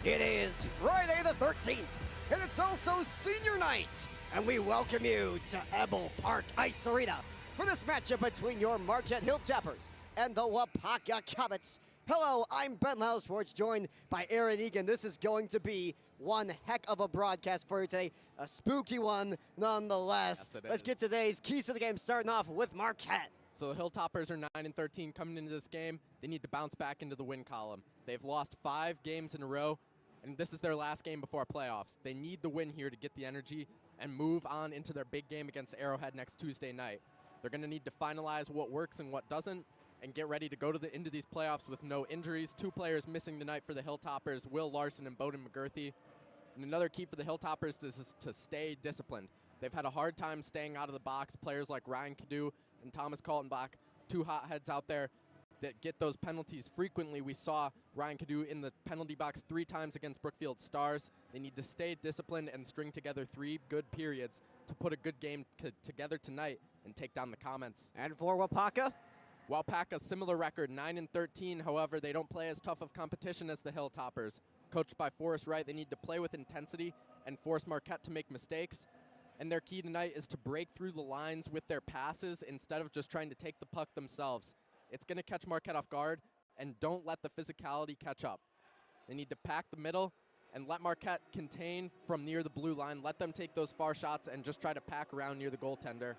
It is Friday the 13th, and it's also senior night, and we welcome you to Ebel Park Ice Arena for this matchup between your Marquette Hilltoppers and the Waupaca Comets. Hello, I'm Ben Lyles-Schwarz, joined by Egan. This is going to be one heck of a broadcast for you today, a spooky one nonetheless. Yes, Let's get today's keys to the game, starting off with Marquette. So the Hilltoppers are 9-13 coming into this game. They need to bounce back into the win column. They've lost 5 games in a row, and this is their last game before playoffs. They need the win here to get the energy and move on into their big game against Arrowhead next Tuesday night. They're going to need to finalize what works and what doesn't and get ready to go to into these playoffs with no injuries. 2 players missing tonight for the Hilltoppers, Will Larson and Bowden McGurthy. And another key for the Hilltoppers is to stay disciplined. They've had a hard time staying out of the box. Players like Ryan Cadu and Thomas Kaltenbach, 2 hotheads out there that get those penalties frequently. We saw Ryan Cadu in the penalty box 3 times against Brookfield Stars. They need to stay disciplined and string together 3 good periods to put a good game together tonight and take down the Comets. And for Waupaca? Waupaca, similar record, 9-13. However, they don't play as tough of competition as the Hilltoppers. Coached by Forrest Wright, they need to play with intensity and force Marquette to make mistakes. And their key tonight is to break through the lines with their passes instead of just trying to take the puck themselves. It's going to catch Marquette off guard, and don't let the physicality catch up. They need to pack the middle and let Marquette contain from near the blue line. Let them take those far shots and just try to pack around near the goaltender.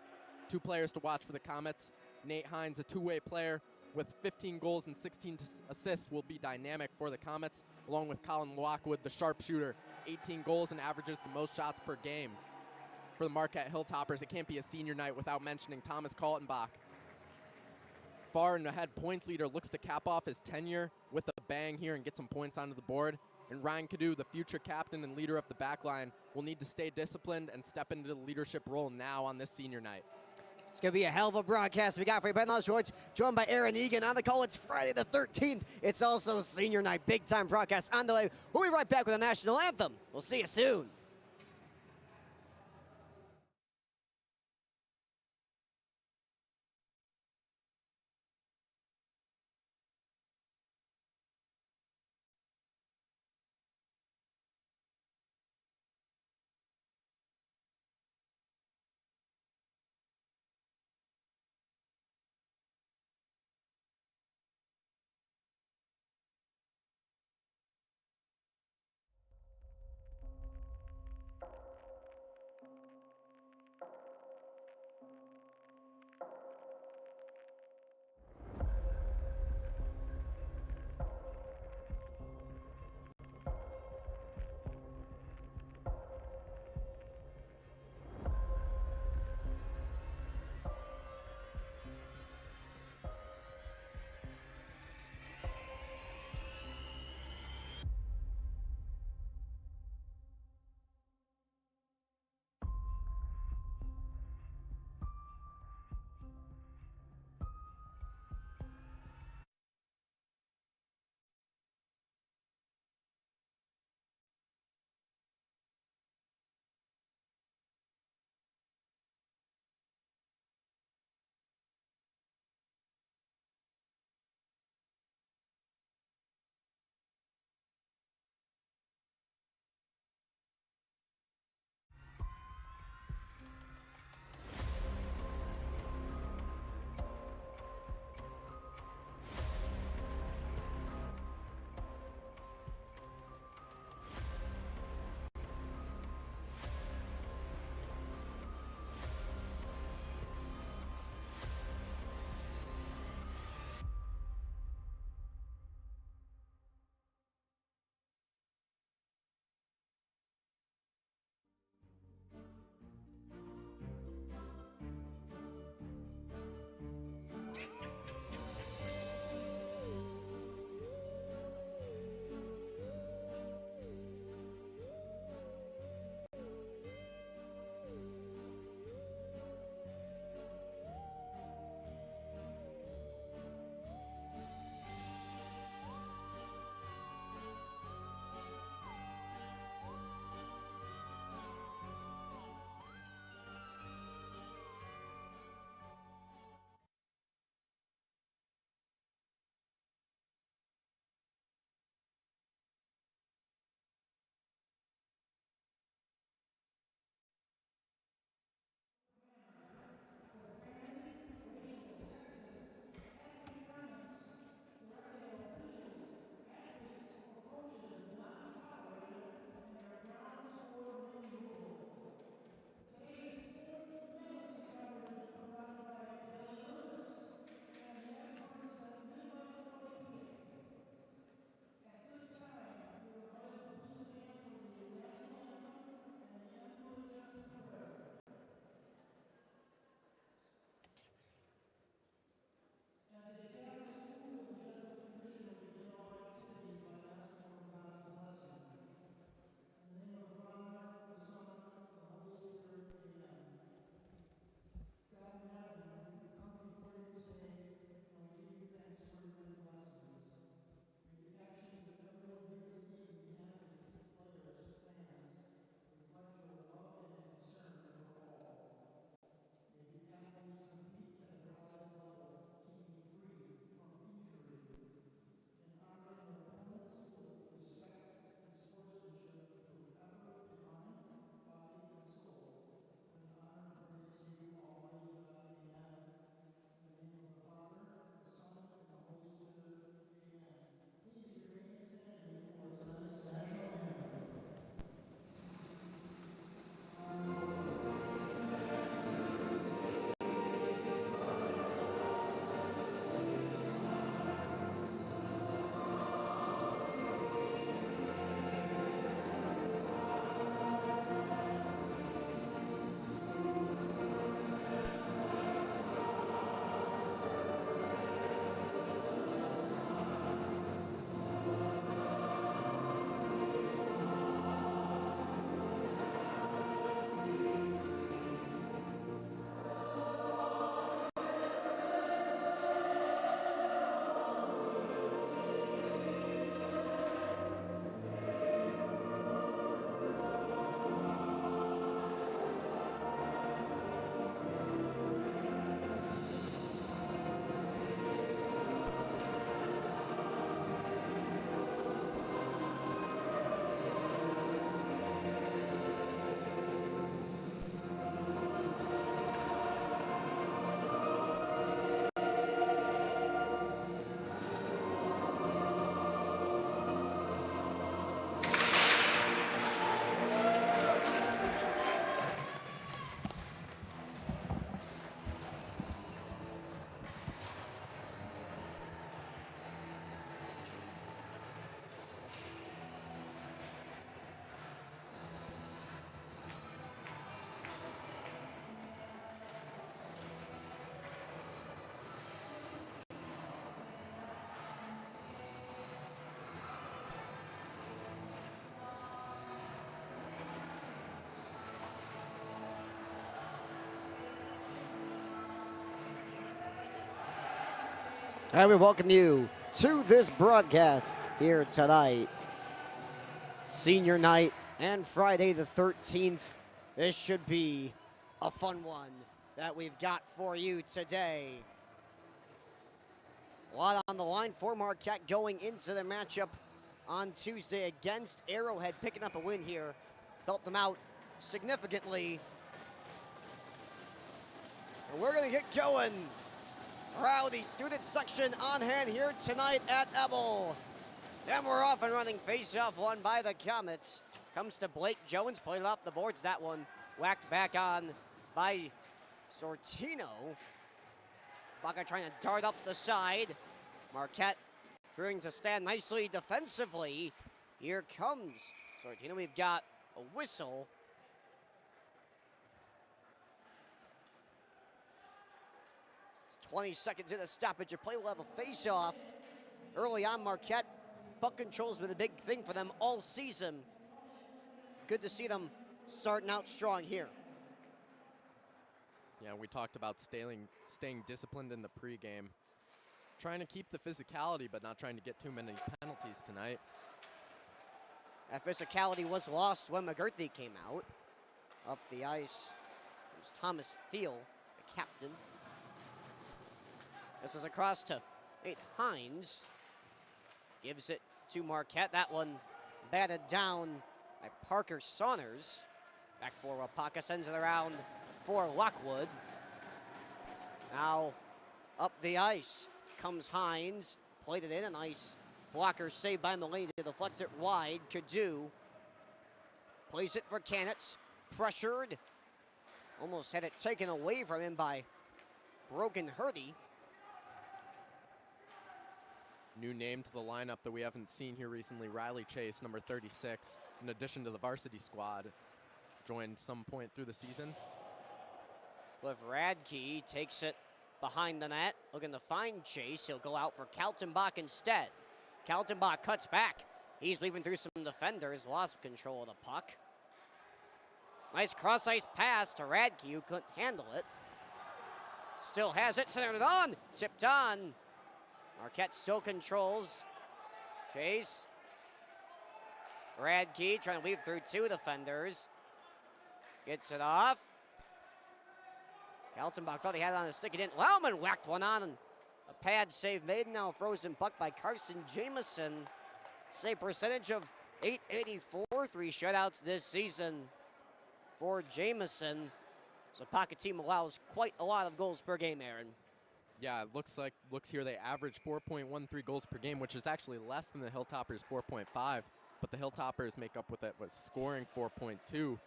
2 players to watch for the Comets. Nate Hines, a 2-way player with 15 goals and 16 assists, will be dynamic for the Comets, along with Colin Lockwood, the sharpshooter, 18 goals and averages the most shots per game. For the Marquette Hilltoppers, it can't be a senior night without mentioning Thomas Kaltenbach. Far and ahead points leader, looks to cap off his tenure with a bang here and get some points onto the board. And Ryan Cadu, the future captain and leader of the backline, will need to stay disciplined and step into the leadership role now on this senior night. It's going to be a hell of a broadcast we got for you. Ben Lyles-Schwarz, joined by Egan on the call. It's Friday the 13th. It's also senior night. Big-time broadcast on the way. We'll be right back with the national anthem. We'll see you soon. And we welcome you to this broadcast here tonight. Senior night and Friday the 13th. This should be a fun one that we've got for you today. A lot on the line for Marquette going into the matchup on Tuesday against Arrowhead, picking up a win here. Helped them out significantly. And we're going to get going. Rowdy student section on hand here tonight at Ebel. And we're off and running. Face-off won by the Comets. Comes to Blake Jones, played it off the boards. That one whacked back on by Sortino. Baca trying to dart up the side. Marquette trying to stand nicely defensively. Here comes Sortino. We've got a whistle. It's 20 seconds in the stoppage of play. We'll have a face-off. Early on, Marquette, puck control's been a big thing for them all season. Good to see them starting out strong here. Yeah, we talked about staying disciplined in the pregame. Trying to keep the physicality, but not trying to get too many penalties tonight. That physicality was lost when McGurthy came out. Up the ice was Thomas Thiel, the captain. This is across to Nate Hines. Gives it to Marquette. That one batted down by Parker Saunders. Back for Waupaca, sends it around for Lockwood. Now up the ice comes Hines. Played it in, a nice blocker saved by Mulaney to deflect it wide. Cadu plays it for Canitz. Pressured. Almost had it taken away from him by Broken Hurdy. New name to the lineup that we haven't seen here recently, Riley Chase, number 36, in addition to the varsity squad. Joined some point through the season. Cliff Radke takes it behind the net, looking to find Chase. He'll go out for Kaltenbach instead. Kaltenbach cuts back. He's weaving through some defenders, lost control of the puck. Nice cross-ice pass to Radke, who couldn't handle it. Still has it, centered it on, tipped on. Marquette still controls. Chase. Radke trying to weave through two defenders. Gets it off. Kaltenbach thought he had it on his stick. He didn't. Lauman whacked one on. And a pad save made. Now a frozen puck by Carson Jamison. Save percentage of .884. 3 shutouts this season for Jamison. So Pocket team allows quite a lot of goals per game, Aaron. Yeah, it looks here they average 4.13 goals per game, which is actually less than the Hilltoppers' 4.5. But the Hilltoppers make up with it with scoring 4.2. The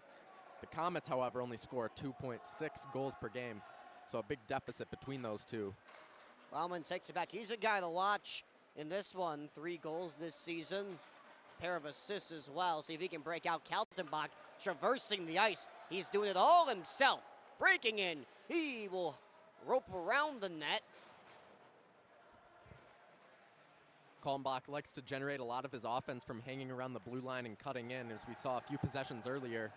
Comets, however, only score 2.6 goals per game. So a big deficit between those two. Lauman takes it back. He's a guy to watch in this one. 3 goals this season. Pair of assists as well. See if he can break out. Kaltenbach traversing the ice. He's doing it all himself. Breaking in. He will rope around the net. Kaltenbach likes to generate a lot of his offense from hanging around the blue line and cutting in, as we saw a few possessions earlier.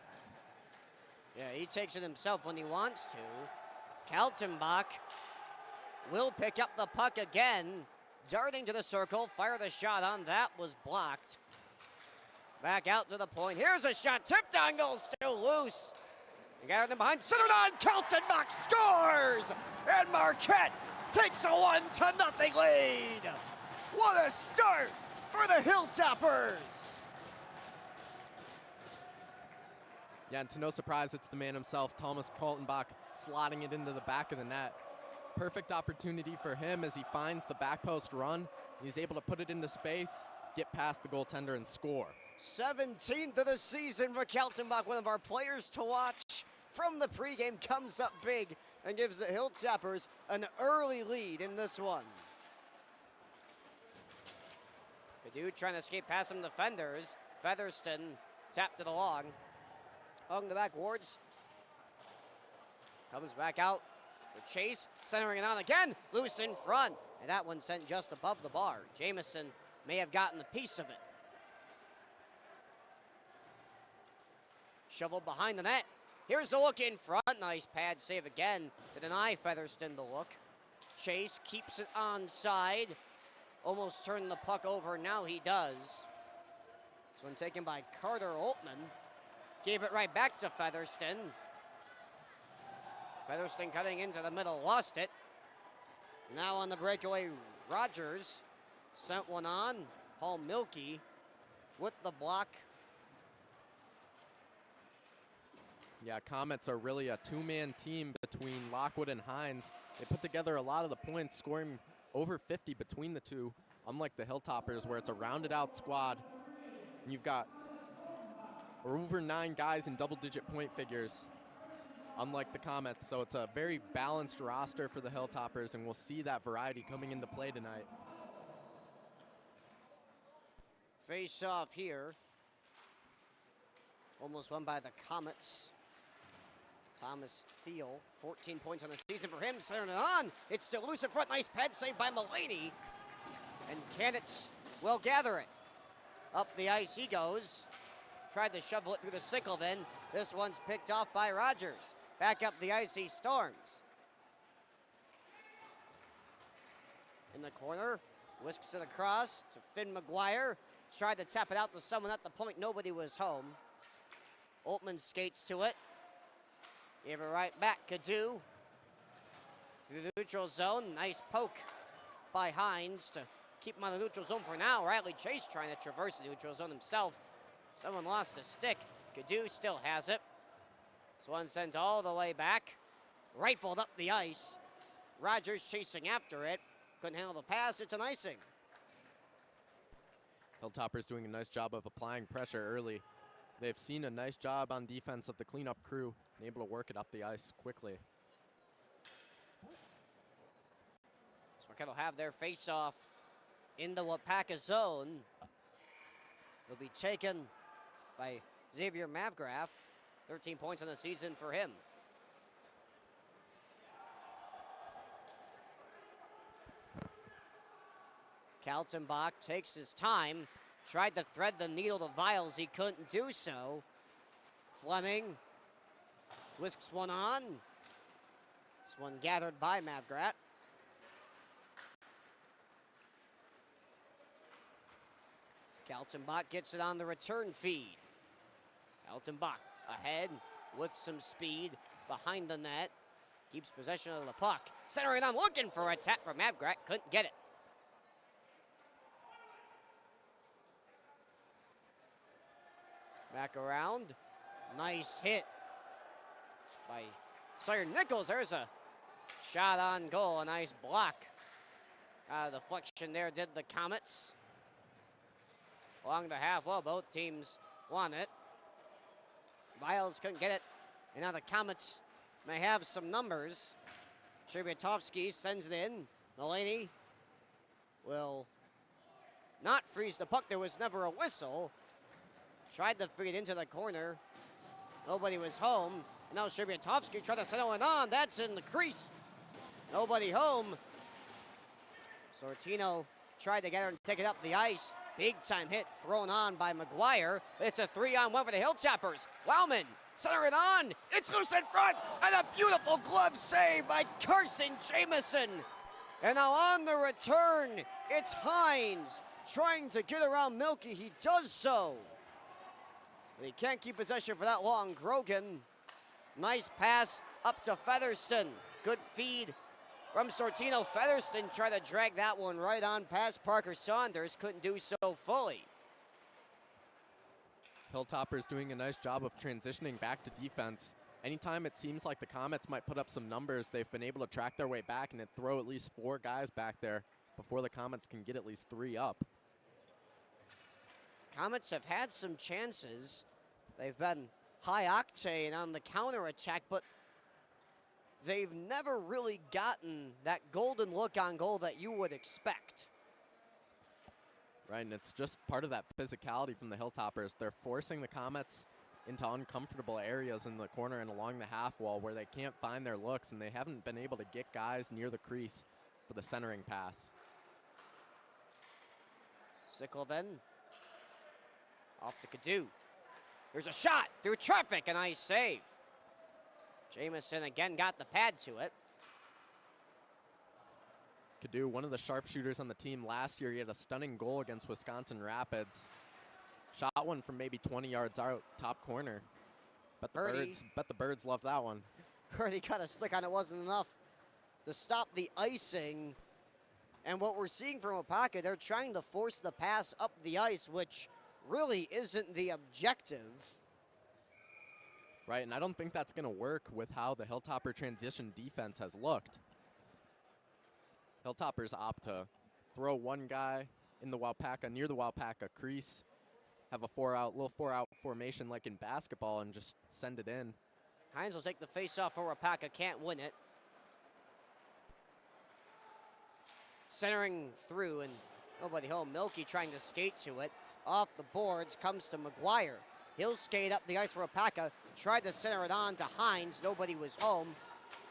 Yeah, he takes it himself when he wants to. Kaltenbach will pick up the puck again. Darting to the circle, fire the shot on. That was blocked. Back out to the point. Here's a shot. Tipped on goal, still loose. You got them behind. Centered on. Kaltenbach scores! And Marquette takes a 1-0 lead. What a start for the Hilltoppers. Yeah, and to no surprise, it's the man himself, Thomas Kaltenbach, slotting it into the back of the net. Perfect opportunity for him as he finds the back post run. He's able to put it into space, get past the goaltender, and score. 17th of the season for Kaltenbach, one of our players to watch from the pregame, comes up big and gives the Hilltoppers an early lead in this one. The dude trying to escape past some defenders. Featherston tapped it along. Hung the backwards. Comes back out for Chase, centering it on again. Loose in front. And that one sent just above the bar. Jamison may have gotten a piece of it. Shoveled behind the net. Here's the look in front. Nice pad save again to deny Featherston the look. Chase keeps it onside. Almost turned the puck over, now he does. This one taken by Carter Oltmann. Gave it right back to Featherston. Featherston cutting into the middle, lost it. Now on the breakaway, Rogers sent one on. Paul Milkey with the block. Yeah, Comets are really a two-man team between Lockwood and Hines. They put together a lot of the points, scoring over 50 between the two, unlike the Hilltoppers, where it's a rounded-out squad. And you've got over 9 guys in double-digit point figures, unlike the Comets. So it's a very balanced roster for the Hilltoppers, and we'll see that variety coming into play tonight. Face off here. Almost won by the Comets. Thomas Thiel, 14 points on the season for him. Centered it on. It's still loose in front. Nice pad save by Mulaney. And Kanitz will gather it. Up the ice he goes. Tried to shovel it through the Sickleven. This one's picked off by Rogers. Back up the ice he storms. In the corner. Whisks it across to Finn McGuire. Tried to tap it out to someone at the point. Nobody was home. Oltmann skates to it. Give it right back. Cadu. Through the neutral zone. Nice poke by Hines to keep him on the neutral zone for now. Riley Chase trying to traverse the neutral zone himself. Someone lost a stick. Cadu still has it. This one sent all the way back. Rifled up the ice. Rogers chasing after it. Couldn't handle the pass. It's an icing. Hilltoppers doing a nice job of applying pressure early. They've seen a nice job on defense of the cleanup crew and able to work it up the ice quickly. So Marquette will have their face-off in the Waupaca zone. Will be taken by Xavier Mavgraf. 13 points on the season for him. Kaltenbach takes his time. Tried to thread the needle to Viles. He couldn't do so. Fleming whisks one on. This one gathered by Mavgrat. Kaltenbach gets it on the return feed. Kaltenbach ahead with some speed behind the net. Keeps possession of the puck. Centering on, looking for a tap from Mavgrat. Couldn't get it. Back around. Nice hit by Sawyer Nichols. There's a shot on goal. A nice block. Deflection there did the Comets. Along the half, well, both teams won it. Viles couldn't get it. And now the Comets may have some numbers. Trzebiatowski sends it in. Mulaney will not freeze the puck. There was never a whistle. Tried to feed it into the corner. Nobody was home. And now Trzebiatowski tried to settle it on. That's in the crease. Nobody home. Sortino tried to get her and take it up the ice. Big time hit thrown on by McGuire. It's a 3-on-1 for the Hilltoppers. Wellman center it on. It's loose in front. And a beautiful glove save by Carson Jamieson. And now on the return, it's Hines trying to get around Milkey. He does so. He can't keep possession for that long. Grogan, nice pass up to Featherston. Good feed from Sortino. Featherston tried to drag that one right on past Parker Saunders. Couldn't do so fully. Hilltoppers doing a nice job of transitioning back to defense. Anytime it seems like the Comets might put up some numbers, they've been able to track their way back and throw at least 4 guys back there before the Comets can get at least 3 up. Comets have had some chances. They've been high octane on the counterattack, but they've never really gotten that golden look on goal that you would expect. Right, and it's just part of that physicality from the Hilltoppers. They're forcing the Comets into uncomfortable areas in the corner and along the half wall where they can't find their looks, and they haven't been able to get guys near the crease for the centering pass. Sickleven off to Cadu. There's a shot through traffic, a nice save. Jamieson again got the pad to it. Cadu, one of the sharpshooters on the team last year, he had a stunning goal against Wisconsin Rapids. Shot one from maybe 20 yards out, top corner. Bet the birds love that one. Birdie got a stick on it, wasn't enough to stop the icing. And what we're seeing from Waupaca, they're trying to force the pass up the ice, which really isn't the objective. Right, and I don't think that's going to work with how the Hilltopper transition defense has looked. Hilltoppers opt to throw one guy in the Waupaca, near the Waupaca crease, have a little four-out formation like in basketball, and just send it in. Hines will take the face-off for Waupaca, can't win it. Centering through, and nobody home. Milky trying to skate to it. Off the boards, comes to McGuire. He'll skate up the ice for Waupaca. Tried to center it on to Hines. Nobody was home.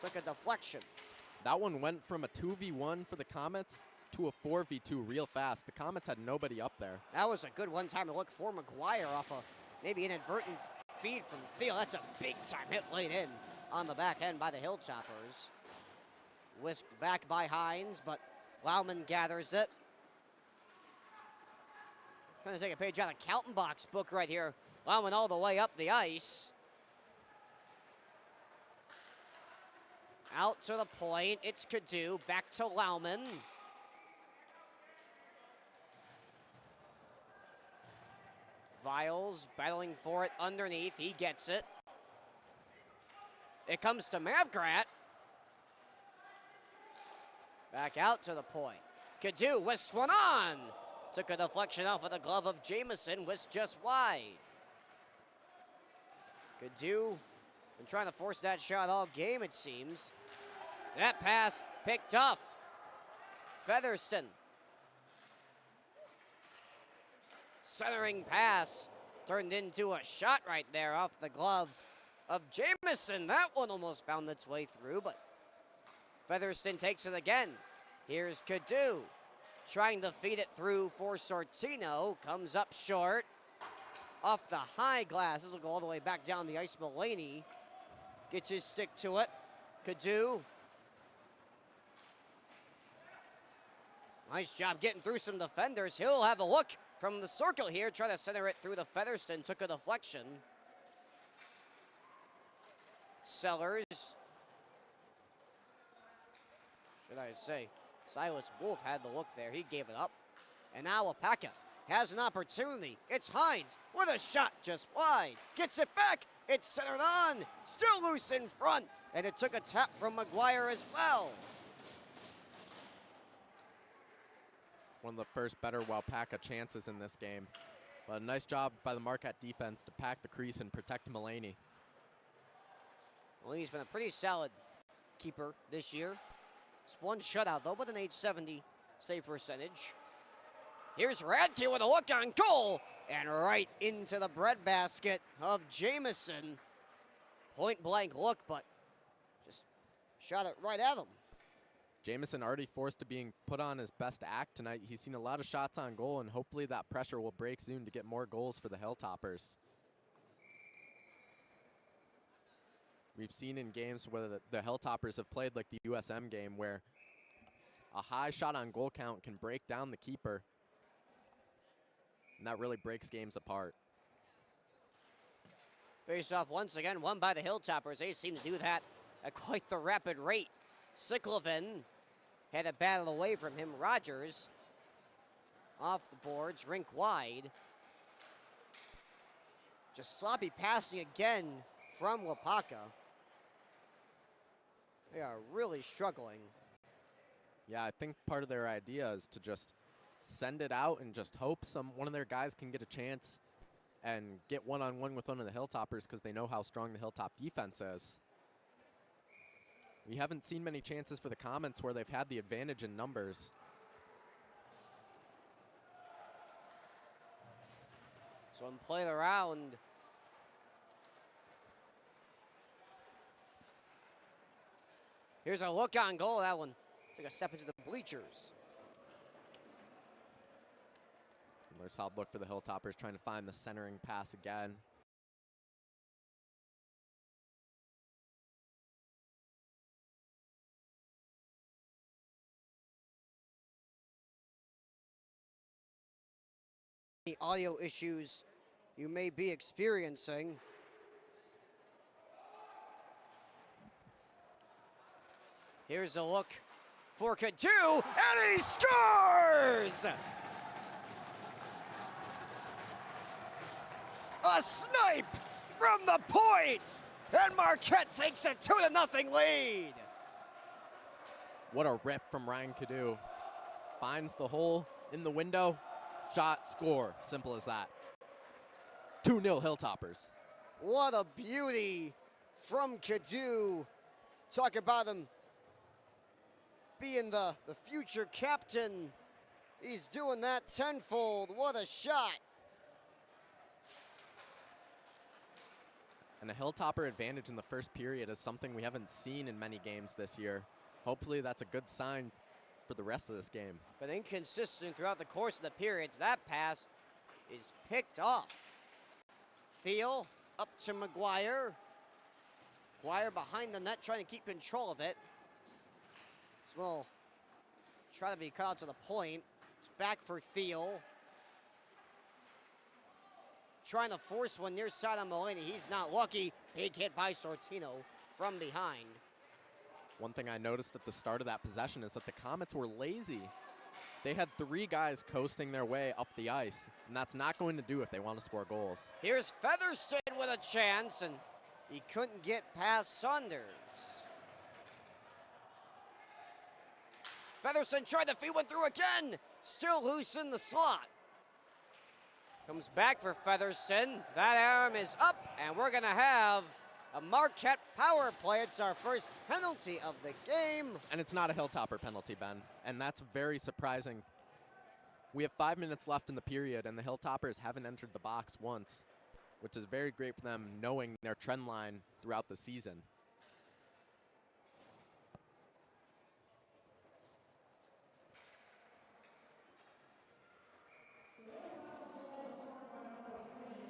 Took a deflection. That one went from a 2v1 for the Comets to a 4v2 real fast. The Comets had nobody up there. That was a good one-time look for McGuire off a maybe inadvertent feed from Thiel. That's a big-time hit laid in on the back end by the Hilltoppers. Whisked back by Hines, but Lauman gathers it. Trying to take a page out of Kaltenbach's book right here. Lauman all the way up the ice. Out to the point, it's Cadu, back to Lauman. Viles battling for it underneath, he gets it. It comes to Mavgrat. Back out to the point. Cadu whisks one on. Took a deflection off of the glove of Jamison, whisked just wide. Cadu been trying to force that shot all game, it seems. That pass picked up. Featherston. Centering pass turned into a shot right there off the glove of Jamison. That one almost found its way through, but Featherston takes it again. Here's Cadu trying to feed it through for Sortino. Comes up short. Off the high glass. This will go all the way back down the ice. Mulaney gets his stick to it. Cadu. Nice job getting through some defenders. He'll have a look from the circle here. Try to center it through the Featherston. Took a deflection. Sellers. Should I say? Silas Wolf had the look there. He gave it up. And now Waupaca has an opportunity. It's Hines with a shot just wide. Gets it back. It's centered on. Still loose in front. And it took a tap from McGuire as well. One of the first better Waupaca chances in this game. But a nice job by the Marquette defense to pack the crease and protect Mulaney. Well, he's been a pretty solid keeper this year. It's one shutout, though, with an .870 save percentage. Here's Radke with a look on goal, and right into the breadbasket of Jamison. Point-blank look, but just shot it right at him. Jamison already forced to being put on his best act tonight. He's seen a lot of shots on goal, and hopefully that pressure will break soon to get more goals for the Hilltoppers. We've seen in games where the Hilltoppers have played like the USM game where a high shot on goal count can break down the keeper, and that really breaks games apart. Faced off once again, won by the Hilltoppers. They seem to do that at quite the rapid rate. Siklovin had a battle away from him. Rogers off the boards, rink wide. Just sloppy passing again from Waupaca. They are really struggling. Yeah, I think part of their idea is to just send it out and just hope one of their guys can get a chance and get one-on-one with one of the Hilltoppers because they know how strong the Hilltop defense is. We haven't seen many chances for the Comets where they've had the advantage in numbers. So I'm playing around. Here's a look on goal. That one took a step into the bleachers. Another solid look for the Hilltoppers, trying to find the centering pass again. Any audio issues you may be experiencing. Here's a look for Cadu, and he scores! A snipe from the point, and Marquette takes a 2-0 lead. What a rip from Ryan Cadu. Finds the hole in the window, shot, score. Simple as that. 2-0 Hilltoppers. What a beauty from Cadu. Talk about him being the future captain. He's doing that tenfold. What a shot. And a Hilltopper advantage in the first period is something we haven't seen in many games this year. Hopefully that's a good sign for the rest of this game. But inconsistent throughout the course of the periods. That pass is picked off. Thiel up to McGuire. McGuire behind the net trying to keep control of it. Small try to be cut out to the point. It's back for Thiel. Trying to force one near side on Mulaney. He's not lucky. Big hit by Sortino from behind. One thing I noticed at the start of that possession is that the Comets were lazy. They had 3 guys coasting their way up the ice, and that's not going to do if they want to score goals. Here's Featherston with a chance, and he couldn't get past Saunders. Featherston tried to feed one through again. Still loose in the slot. Comes back for Featherston. That arm is up, and we're gonna have a Marquette power play. It's our first penalty of the game. And it's not a Hilltopper penalty, Ben, and that's very surprising. We have 5 minutes left in the period, and the Hilltoppers haven't entered the box once, which is very great for them knowing their trend line throughout the season.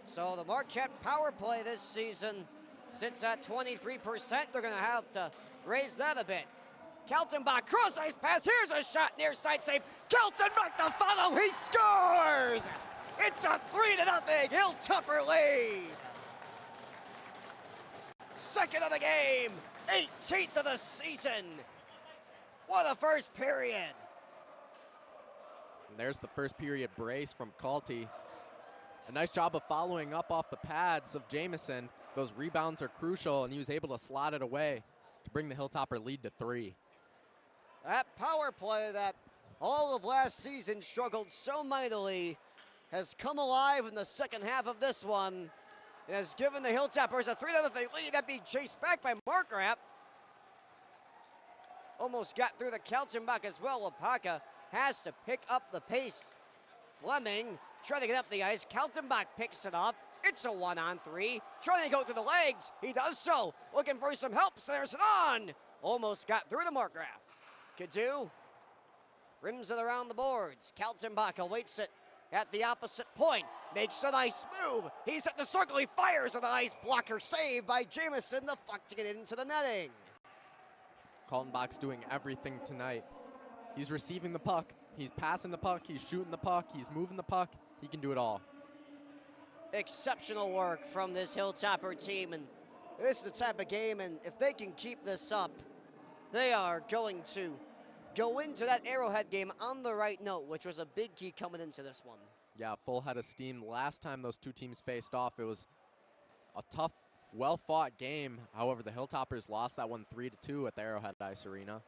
So the Marquette power play this season sits at 23%. They're going to have to raise that a bit. Kaltenbach, cross-ice pass. Here's a shot near side save. Kaltenbach the follow. He scores! It's a 3-0 Hilltopper lead. Second of the game, 18th of the season. What a first period. And there's the first period brace from Kalti. A nice job of following up off the pads of Jamison. Those rebounds are crucial, and he was able to slot it away to bring the Hilltopper lead to 3. That power play that all of last season struggled so mightily has come alive in the second half of this one. It has given the Hilltoppers a 3-0 lead. That being chased back by Marquette. Almost got through the Kaltenbach as well. Waupaca has to pick up the pace. Fleming trying to get up the ice. Kaltenbach picks it up. It's a 1-on-3. Trying to go through the legs. He does so. Looking for some help. There's it on. Almost got through to Markgraf. Cadu rims it around the boards. Kaltenbach awaits it at the opposite point. Makes a nice move. He's at the circle. He fires, and a nice blocker save by Jamison. The fuck to get into the netting. Kaltenbach's doing everything tonight. He's receiving the puck. He's passing the puck. He's shooting the puck. He's moving the puck. He can do it all. Exceptional work from this Hilltopper team, and this is the type of game, and if they can keep this up, they are going to go into that Arrowhead game on the right note, which was a big key coming into this one. Yeah, full head of steam. Last time those two teams faced off, it was a tough, well-fought game. However, the Hilltoppers lost that one 3-2 at the Arrowhead Ice Arena.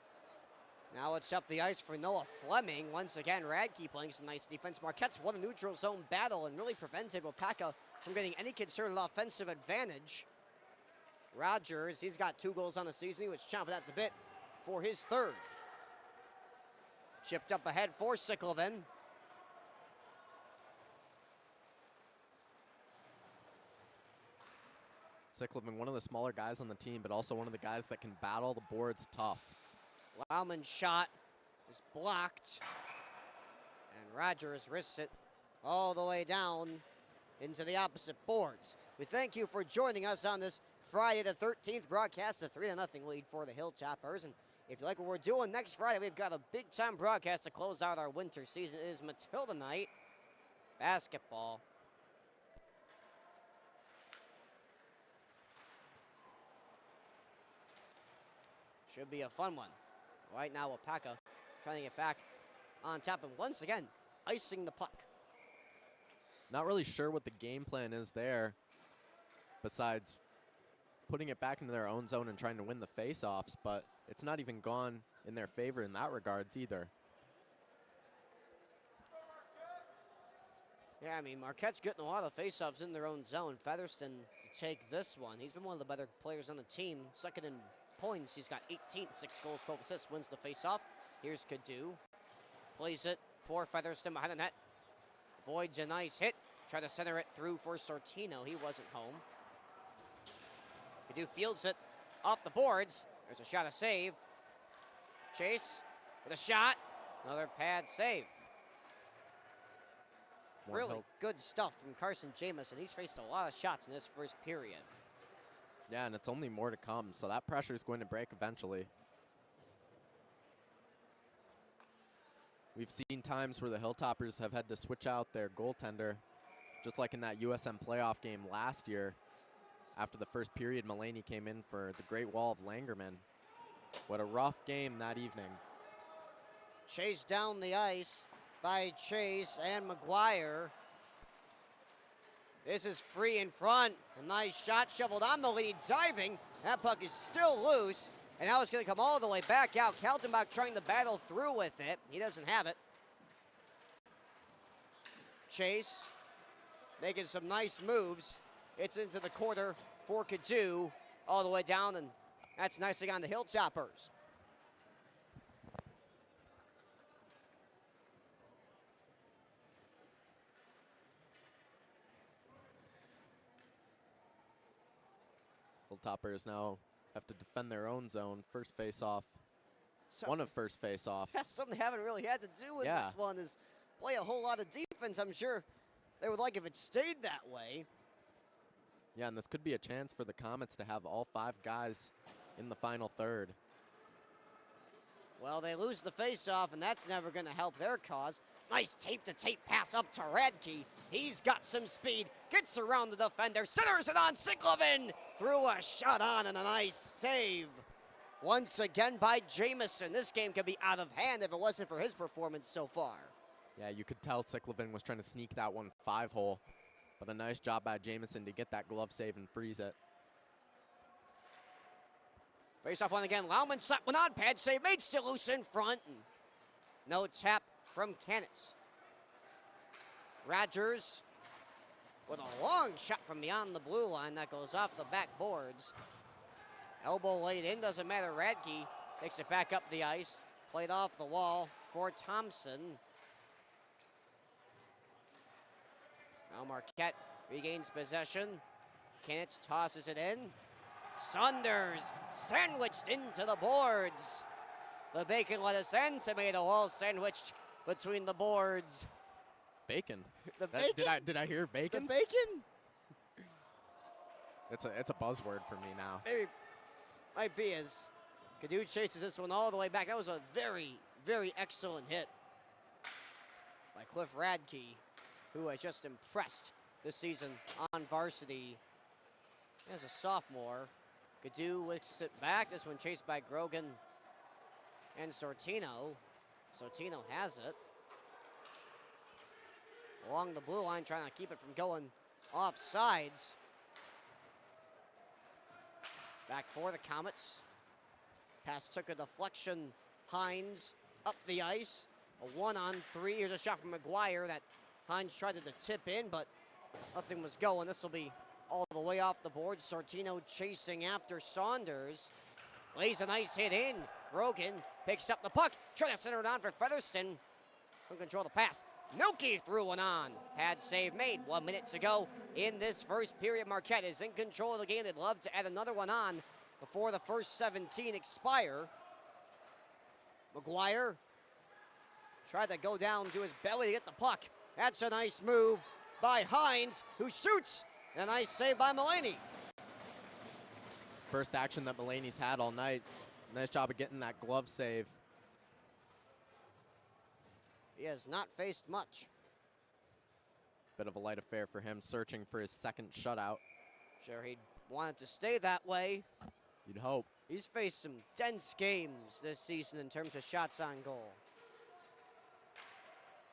Now it's up the ice for Noah Fleming. Once again, Radke playing some nice defense. Marquette's won a neutral zone battle and really prevented Waupaca from getting any concerted offensive advantage. Rogers, he's got 2 goals on the season. He was chomping at the bit for his 3rd. Chipped up ahead for Ciclovan. Ciclovan, one of the smaller guys on the team, but also one of the guys that can battle the boards tough. Lauman's shot is blocked, and Rogers risks it all the way down into the opposite boards. We thank you for joining us on this Friday the 13th broadcast, a 3-0 lead for the Hilltoppers. And if you like what we're doing next Friday, we've got a big-time broadcast to close out our winter season. It is Matilda night. Basketball. Should be a fun one. Right now, Waupaca trying to get back on top and once again, icing the puck. Not really sure what the game plan is there, besides putting it back into their own zone and trying to win the face-offs, but it's not even gone in their favor in that regards either. Yeah, I mean, Marquette's getting a lot of face-offs in their own zone. Featherston to take this one. He's been one of the better players on the team. Second in points, he's got 18, 6 goals, 12 assists, wins the face-off. Here's Cadu. Plays it for Featherston behind the net. Avoids a nice hit. Try to center it through for Sortino. He wasn't home. Cadu fields it off the boards. There's a shot, a save. Chase with a shot. Another pad save. Really good stuff from Carson Jamison. He's faced a lot of shots in this first period. Yeah, and it's only more to come, so that pressure is going to break eventually. We've seen times where the Hilltoppers have had to switch out their goaltender, just like in that USM playoff game last year. After the first period, Mulaney came in for the Great Wall of Langerman. What a rough game that evening. Chased down the ice by Chase and McGuire. This is free in front. A nice shot shoveled on the lead, diving. That puck is still loose, and now it's going to come all the way back out. Kaltenbach trying to battle through with it. He doesn't have it. Chase making some nice moves. It's into the quarter for Cadu, all the way down, and that's nicely on the Hilltoppers. Hilltoppers now have to defend their own zone. First face-off. One of first face-offs. That's something they haven't really had to do with this one, is play a whole lot of defense. I'm sure they would like if it stayed that way. Yeah, and this could be a chance for the Comets to have all 5 guys in the final third. Well, they lose the face-off, and that's never going to help their cause. Nice tape-to-tape pass up to Radke. He's got some speed, gets around the defender, centers it on Ciclevin. Threw a shot on and a nice save. Once again by Jamison. This game could be out of hand if it wasn't for his performance so far. Yeah, you could tell Ciclevin was trying to sneak that one 5-hole, but a nice job by Jamison to get that glove save and freeze it. Face-off one again. Lauman slapped one on, pad save, made still loose in front. And no tap from Kanitz. Rogers with a long shot from beyond the blue line that goes off the backboards. Elbow laid in, doesn't matter. Radke takes it back up the ice. Played off the wall for Thompson. Now Marquette regains possession. Kanitz tosses it in. Saunders sandwiched into the boards. The bacon lettuce and tomato all sandwiched between the boards. Bacon. The bacon? Did I hear bacon? The bacon? It's a buzzword for me now. Maybe might be, as Cadu chases this one all the way back. That was a very, very excellent hit by Cliff Radke, who has just impressed this season on varsity as a sophomore. Cadu wicks it back. This one chased by Grogan and Sortino. Sortino has it. Along the blue line, trying to keep it from going off sides. Back for the Comets. Pass took a deflection. Hines up the ice. A 1-on-3. Here's a shot from McGuire that Hines tried to tip in, but nothing was going. This will be all the way off the board. Sortino chasing after Saunders. Lays a nice hit in. Grogan picks up the puck. Trying to center it on for Featherston. Couldn't control the pass. Milky threw one on. Pad save made. 1 minute to go in this first period. Marquette is in control of the game. They'd love to add another one on before the first 17 expire. McGuire tried to go down to his belly to get the puck. That's a nice move by Hines, who shoots. And a nice save by Mulaney. First action that Mulaney's had all night. Nice job of getting that glove save. He has not faced much. Bit of a light affair for him, searching for his second shutout. Sure, he'd want it to stay that way. You'd hope. He's faced some dense games this season in terms of shots on goal.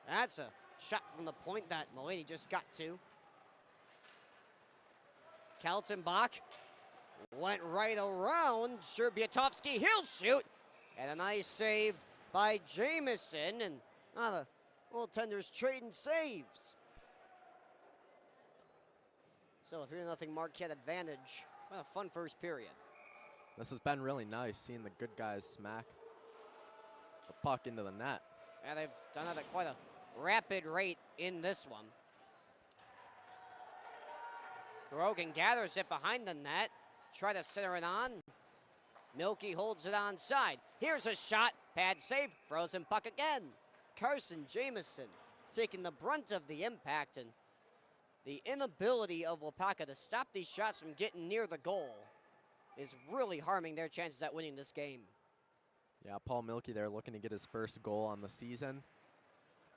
That's a shot from the point that Mulaney just got to. Kaltenbach went right around Sherbiatovsky. He'll shoot. And a nice save by Jamison. And the goaltenders trading saves. So a 3-0 Marquette advantage. What a fun first period. This has been really nice, seeing the good guys smack the puck into the net. And they've done it at quite a rapid rate in this one. Rowen gathers it behind the net. Try to center it on. Milky holds it onside. Here's a shot. Pad save. Frozen puck again. Carson Jamison taking the brunt of the impact, and the inability of Waupaca to stop these shots from getting near the goal is really harming their chances at winning this game. Yeah, Paul Milky there looking to get his first goal on the season.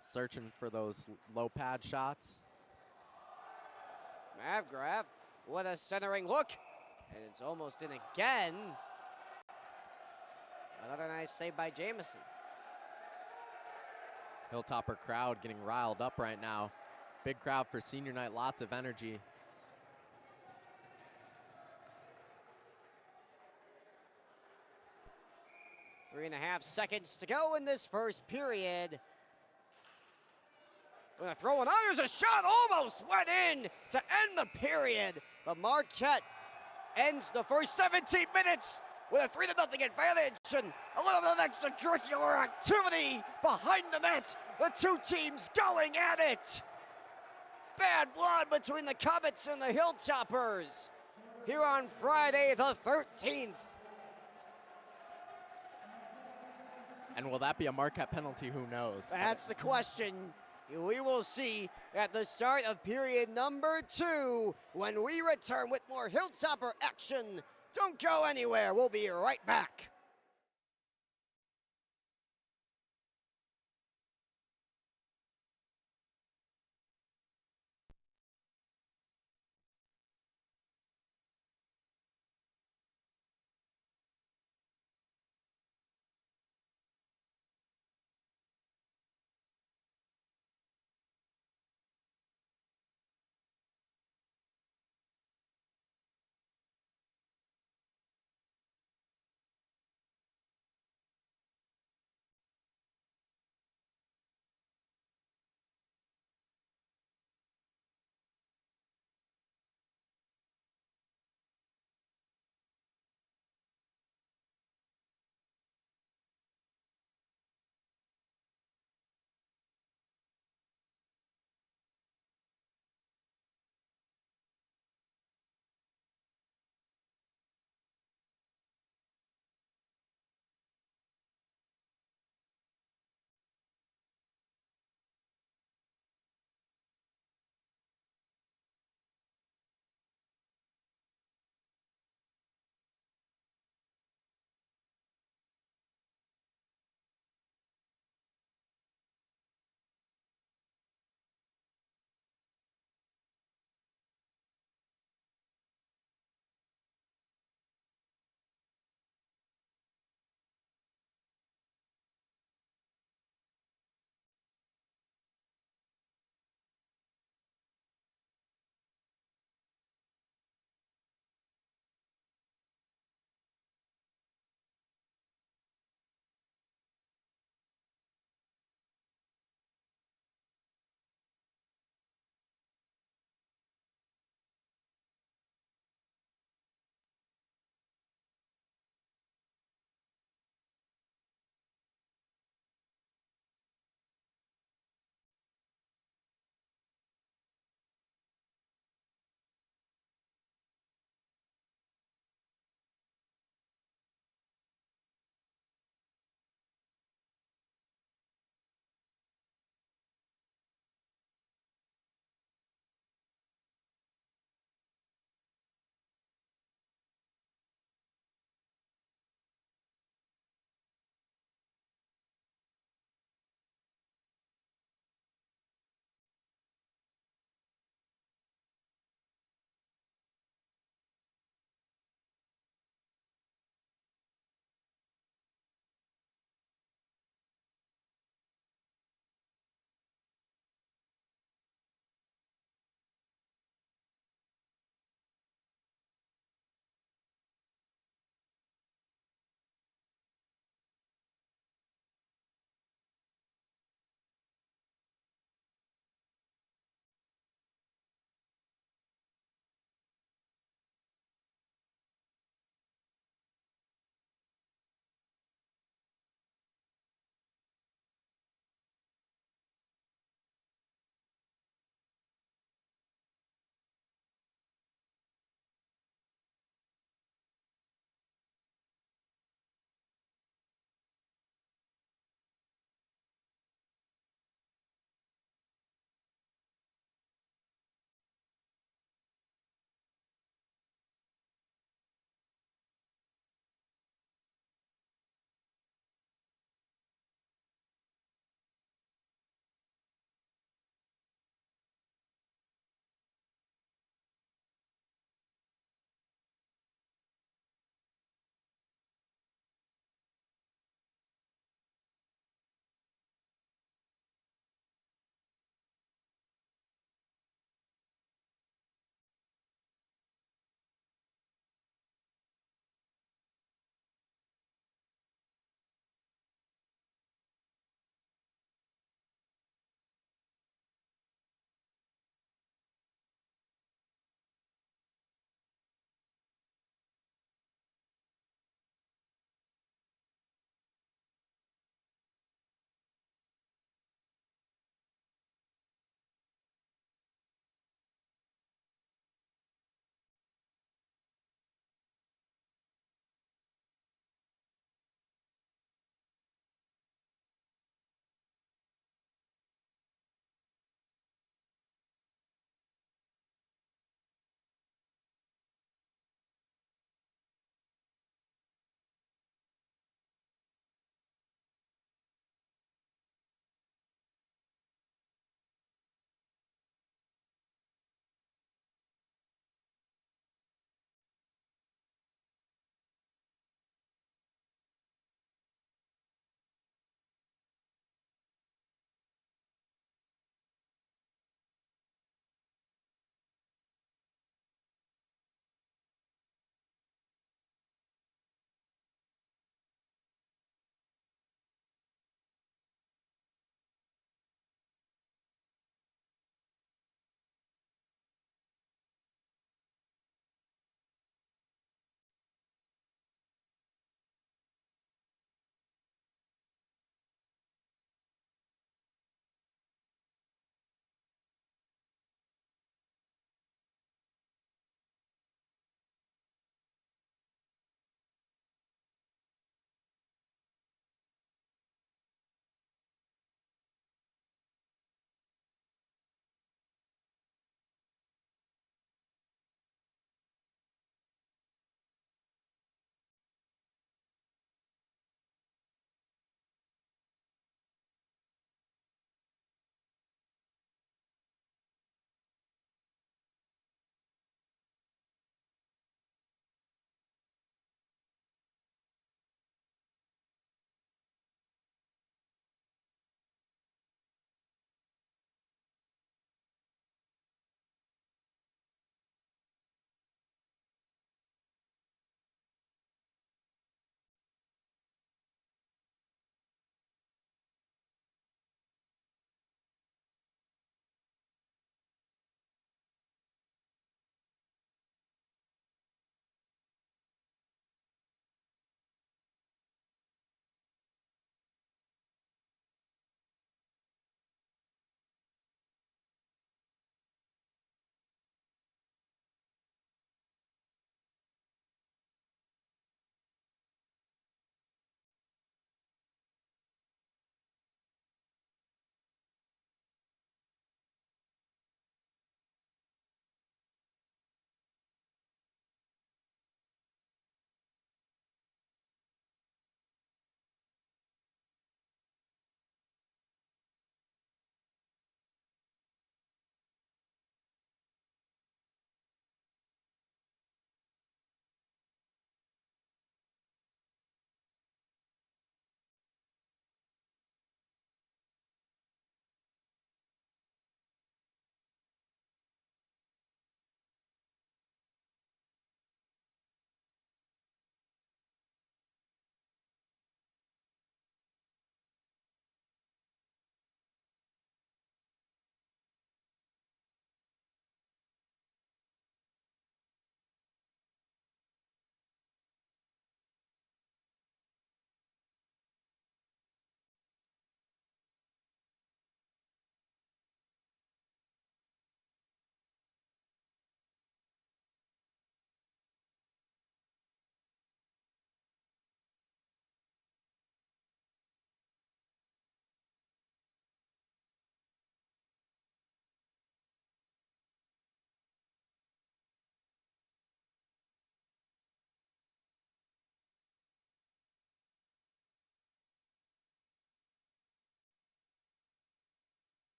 Searching for those low pad shots. Mavgrav with a centering look, and it's almost in again. Another nice save by Jamison. Hilltopper crowd getting riled up right now. Big crowd for senior night, lots of energy. Three and a half seconds to go in this first period. Gonna throw it on, there's a shot, almost went in to end the period. But Marquette ends the first 17 minutes with a 3-0 advantage and a little bit of extracurricular activity behind the net. The two teams going at it. Bad blood between the Comets and the Hilltoppers here on Friday the 13th. And will that be a Marquette penalty? Who knows? That's the question. We will see at the start of period number 2 when we return with more Hilltopper action. Don't go anywhere. We'll be right back.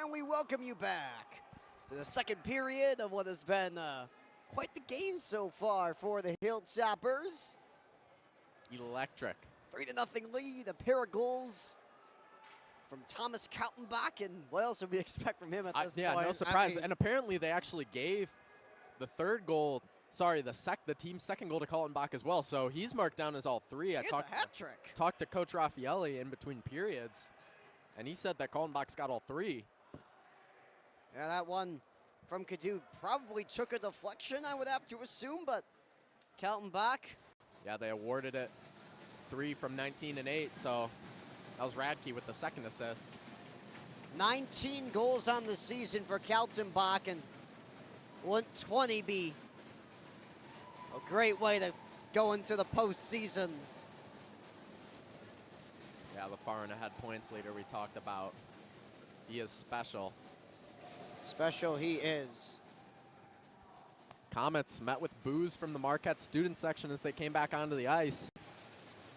And we welcome you back to the second period of what has been quite the game so far for the Hilltoppers. Electric. 3-0 lead, a pair of goals from Thomas Kaltenbach, and what else would we expect from him at this point? Yeah, no surprise. And apparently they actually gave the third goal, the team's second goal to Kaltenbach as well, so he's marked down as all three. He has a hat trick. Talked to Coach Raffaelli in between periods, and he said that Kaltenbach's got all three. Yeah, that one from Cadu probably took a deflection, I would have to assume, but Kaltenbach. Yeah, they awarded it 3 from 19 and 8, so that was Radke with the second assist. 19 goals on the season for Kaltenbach, and wouldn't 20 be a great way to go into the postseason? Yeah, the far and ahead points leader we talked about. He is special. Special he is. Comets met with boos from the Marquette student section as they came back onto the ice.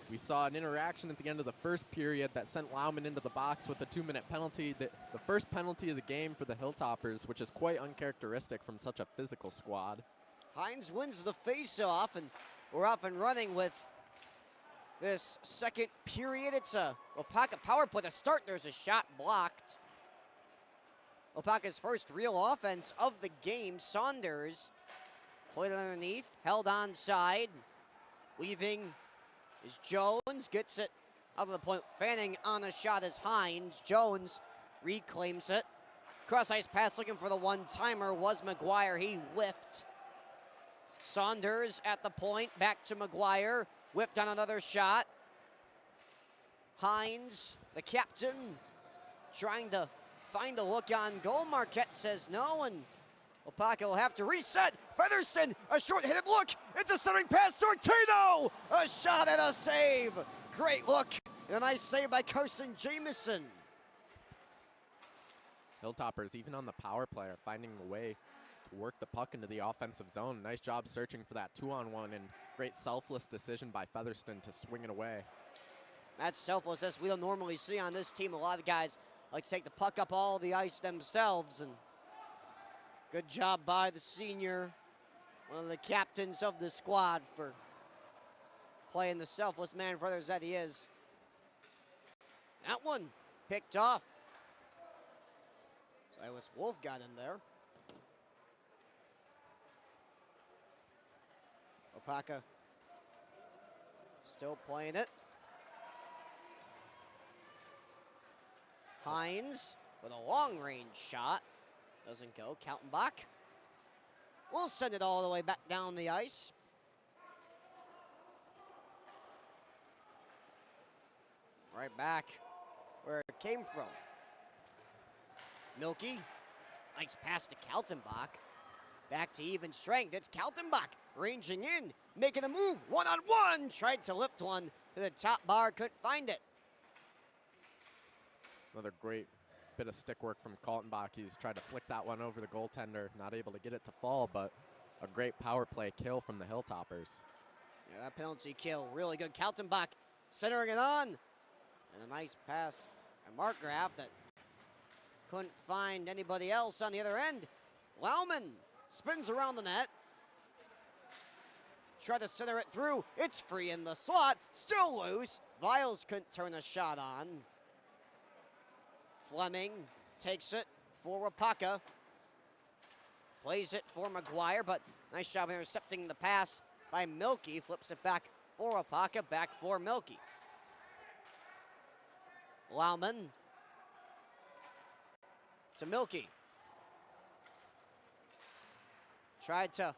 We saw an interaction at the end of the first period that sent Lauman into the box with a 2-minute penalty. The first penalty of the game for the Hilltoppers, which is quite uncharacteristic from such a physical squad. Hines wins the face-off, and we're off and running with this second period. It's a Waupaca power play to start. There's a shot blocked. Waupaca's first real offense of the game. Saunders played it underneath, held onside. Weaving is Jones, gets it out of the point. Fanning on a shot is Hines. Jones reclaims it. Cross-ice pass looking for the one-timer was McGuire. He whiffed. Saunders at the point, back to McGuire. Whipped on another shot. Hines, the captain, trying to find a look on goal. Marquette says no, and Waupaca will have to reset. Featherston, a short-headed look. It's a centering pass. Sortino, a shot and a save. Great look, and a nice save by Carson Jamison. Hilltoppers, even on the power play, are finding a way to work the puck into the offensive zone. Nice job searching for that 2-on-1, and great selfless decision by Featherston to swing it away. That's selflessness we don't normally see on this team. A lot of guys like to take the puck up all the ice themselves, and good job by the senior, one of the captains of the squad, for playing the selfless man for others that he is. That one picked off. Silas Wolf got in there. Waupaca still playing it. Hines with a long-range shot. Doesn't go. Kaltenbach will send it all the way back down the ice. Right back where it came from. Milky, nice pass to Kaltenbach. Back to even strength. It's Kaltenbach ranging in, making a move. One-on-one. Tried to lift one to the top bar. Couldn't find it. Another great bit of stick work from Kaltenbach. He's tried to flick that one over the goaltender. Not able to get it to fall, but a great power play kill from the Hilltoppers. Yeah, that penalty kill, really good. Kaltenbach centering it on. And a nice pass by Markgraf that couldn't find anybody else on the other end. Lauman spins around the net. Tried to center it through. It's free in the slot. Still loose. Viles couldn't turn a shot on. Fleming takes it for Waupaca. Plays it for McGuire, but nice job intercepting the pass by Milky. Flips it back for Waupaca, back for Milky. Lauman to Milky. Tried to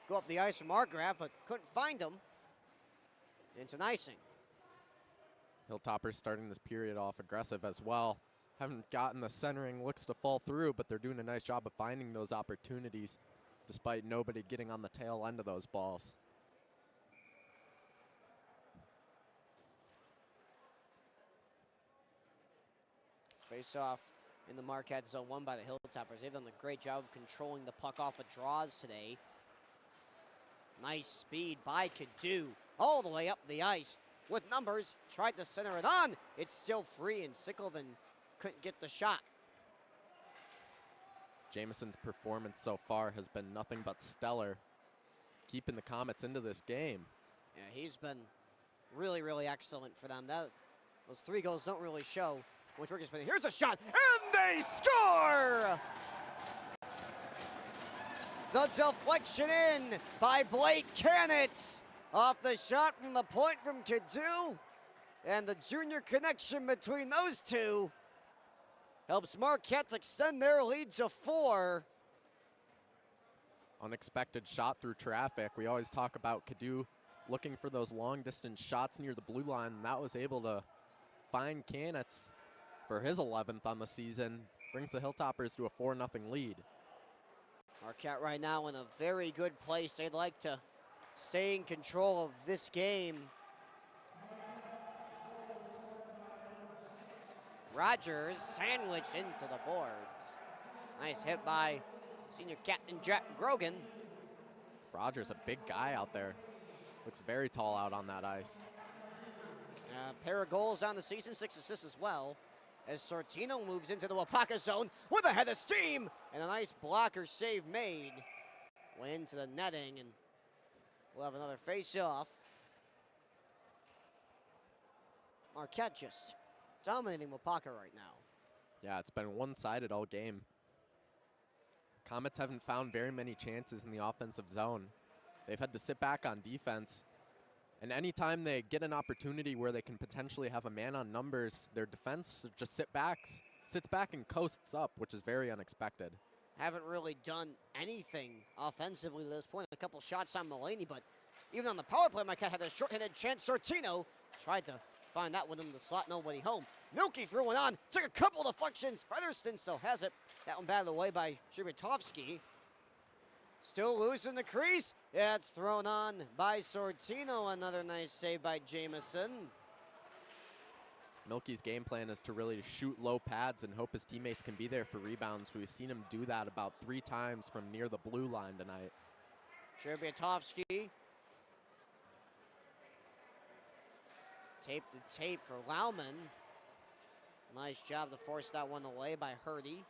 go up the ice from Markgraf, but couldn't find him. Into Nicing. Hilltoppers starting this period off aggressive as well. Haven't gotten the centering looks to fall through, but they're doing a nice job of finding those opportunities despite nobody getting on the tail end of those balls. Face off in the Marquette zone, won by the Hilltoppers. They've done a great job of controlling the puck off of draws today. Nice speed by Cadu, all the way up the ice with numbers. Tried to center it on. It's still free, and Sickelvan couldn't get the shot. Jameson's performance so far has been nothing but stellar, keeping the Comets into this game. Yeah, he's been really, really excellent for them. Those 3 goals don't really show which work has been. Here's a shot, and they score! The deflection in by Blake Canitz off the shot from the point from Cadu. And the junior connection between those two helps Marquette extend their lead to 4. Unexpected shot through traffic. We always talk about Cadu looking for those long distance shots near the blue line, and that was able to find Canitz for his 11th on the season. Brings the Hilltoppers to a 4-0 lead. Marquette right now in a very good place. They'd like to stay in control of this game. Rogers sandwiched into the boards. Nice hit by senior captain Jack Grogan. Rogers, a big guy out there. Looks very tall out on that ice. A pair of goals on the season, 6 assists as well. As Sortino moves into the Waupaca zone with a head of steam and a nice blocker save made. Went into the netting, and we'll have another face-off. Marquette just dominating Waupaca right now. Yeah, it's been one-sided all game. Comets haven't found very many chances in the offensive zone. They've had to sit back on defense. And anytime they get an opportunity where they can potentially have a man on numbers, their defense just sits back and coasts up, which is very unexpected. Haven't really done anything offensively to this point. A couple shots on Mulaney, but even on the power play, Marquette had a short-handed chance. Sortino tried to find that one in the slot, nobody home. Milky threw one on, took a couple deflections. Featherston still has it. That one batted away by Shibatovsky. Still loose in the crease. Yeah, it's thrown on by Sortino. Another nice save by Jameson. Milky's game plan is to really shoot low pads and hope his teammates can be there for rebounds. We've seen him do that about 3 times from near the blue line tonight. Shibatovsky. Tape the tape for Lauman. Nice job to force that one away by Hurdy.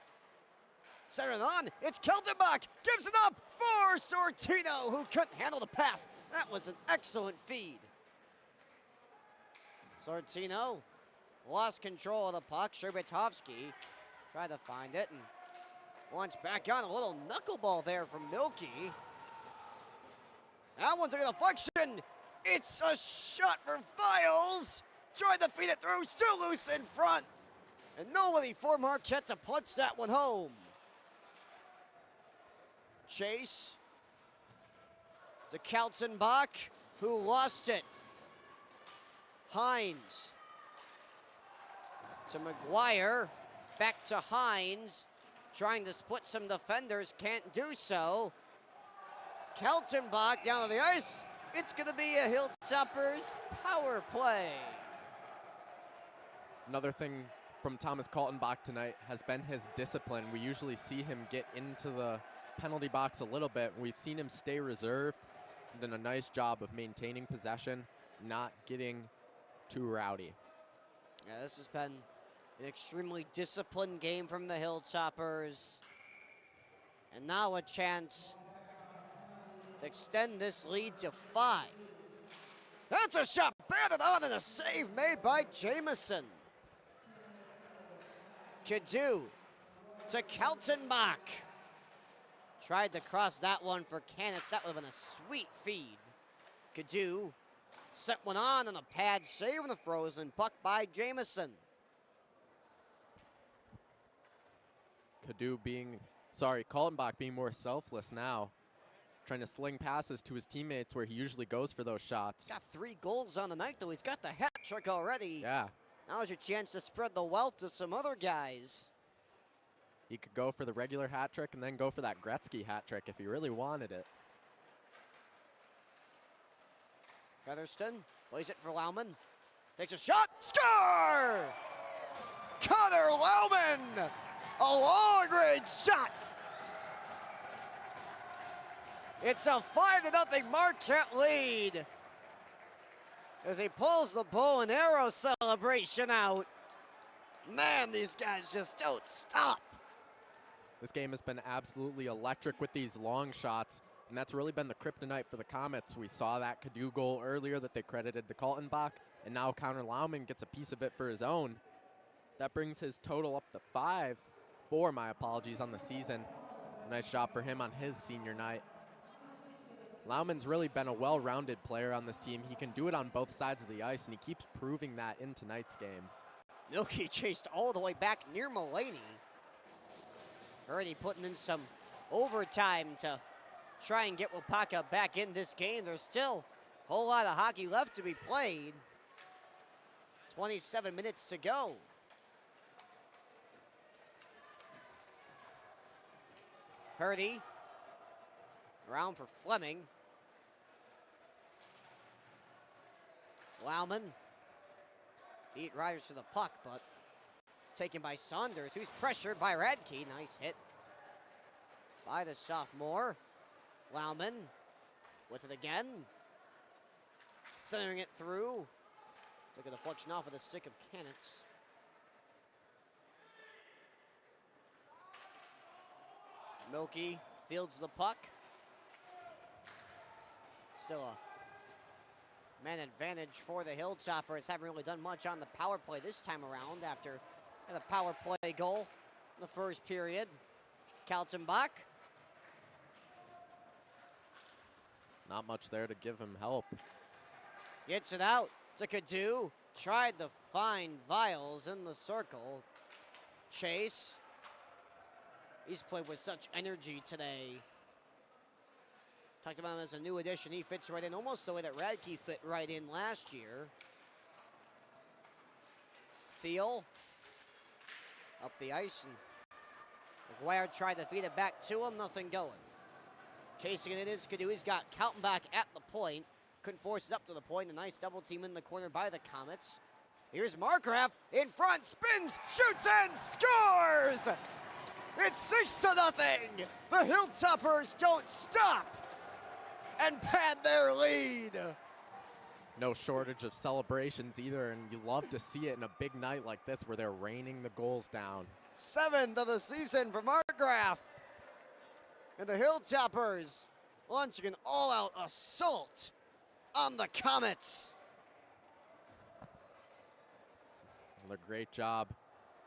Center it on, it's Keltenbach, gives it up for Sortino, who couldn't handle the pass. That was an excellent feed. Sortino lost control of the puck. Shibatovsky tried to find it and once back on, a little knuckleball there from Milky. That one took a deflection. It's a shot for Files. Tried to feed it through, still loose in front. And nobody for Marquette to punch that one home. Chase to Kaltenbach, who lost it. Hines to McGuire, back to Hines, trying to split some defenders, can't do so. Kaltenbach down to the ice. It's gonna be a Hilltoppers power play. Another thing from Thomas Kaltenbach tonight has been his discipline. We usually see him get into the penalty box a little bit. We've seen him stay reserved, done a nice job of maintaining possession, not getting too rowdy. Yeah, this has been an extremely disciplined game from the Hilltoppers. And now a chance to extend this lead to 5. That's a shot batted on and a save made by Jameson. Cadu to Kaltenbach. Tried to cross that one for Canitz. That would have been a sweet feed. Cadu set one on and a pad save on the frozen puck by Jameson. Kaltenbach being more selfless now. Trying to sling passes to his teammates where he usually goes for those shots. Got 3 goals on the night, though. He's got the hat trick already. Yeah. Now's your chance to spread the wealth to some other guys. He could go for the regular hat trick and then go for that Gretzky hat trick if he really wanted it. Featherston plays it for Lauman. Takes a shot. Score! Connor Lauman! A long-range shot. It's a 5-0 Marquette lead as he pulls the bow and arrow celebration out. Man, these guys just don't stop. This game has been absolutely electric with these long shots, and that's really been the kryptonite for the Comets. We saw that Cadu goal earlier that they credited to Kaltenbach, and now Connor Laumann gets a piece of it for his own. That brings his total up to 4 on the season. Nice job for him on his senior night. Laumann's really been a well-rounded player on this team. He can do it on both sides of the ice, and he keeps proving that in tonight's game. Milky chased all the way back near Mulaney. Already putting in some overtime to try and get Waupaca back in this game. There's still a whole lot of hockey left to be played. 27 minutes to go. Purdy. Around for Fleming. Laumann. Beat Riders to the puck, but it's taken by Saunders, who's pressured by Radke. Nice hit by the sophomore. Laumann with it again. Centering it through. Took a deflection off of the stick of Kanitz. Milky fields the puck. Still a man advantage for the Hilltoppers. Haven't really done much on the power play this time around after the power play goal in the first period. Kaltenbach. Not much there to give him help. Gets it out to Cadu. Tried to find Viles in the circle. Chase. He's played with such energy today. Talked about him as a new addition. He fits right in almost the way that Radke fit right in last year. Thiel up the ice, and McGuire tried to feed it back to him. Nothing going. Chasing it is Cadu. He's got Kaltenbach at the point. Couldn't force it up to the point. A nice double team in the corner by the Comets. Here's Markgraf in front, spins, shoots, and scores! It's 6-0. The Hilltoppers don't stop and pad their lead. No shortage of celebrations either, and you love to see it in a big night like this where they're raining the goals down. 7th of the season for Markgraf. And the Hilltoppers launching an all-out assault on the Comets. Another great job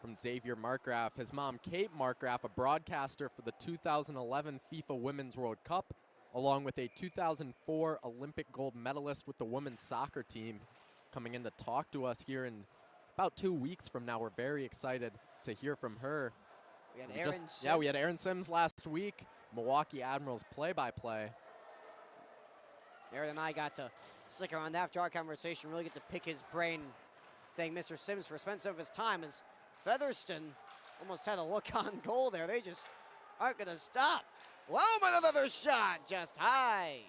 from Xavier Markgraf. His mom, Kate Markgraf, a broadcaster for the 2011 FIFA Women's World Cup, along with a 2004 Olympic gold medalist with the women's soccer team, coming in to talk to us here in about 2 weeks from now. We're very excited to hear from her. We had Aaron Sims. We had Aaron Sims last week, Milwaukee Admirals play-by-play. Aaron and I got to stick around after our conversation, really get to pick his brain. Thank Mr. Sims for spending some of his time, as Featherston almost had a look on goal there. They just aren't going to stop. Laumann, another shot, just high.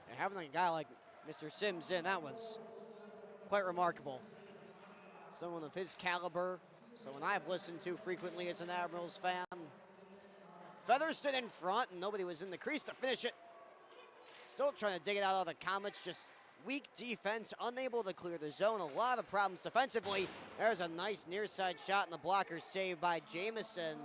And having a guy like Mr. Sims in, that was quite remarkable. Someone of his caliber, someone I've listened to frequently as an Admirals fan. Featherston in front, and nobody was in the crease to finish it. Still trying to dig it out of the Comets, just weak defense, unable to clear the zone. A lot of problems defensively. There's a nice near side shot, and the blocker saved by Jamison.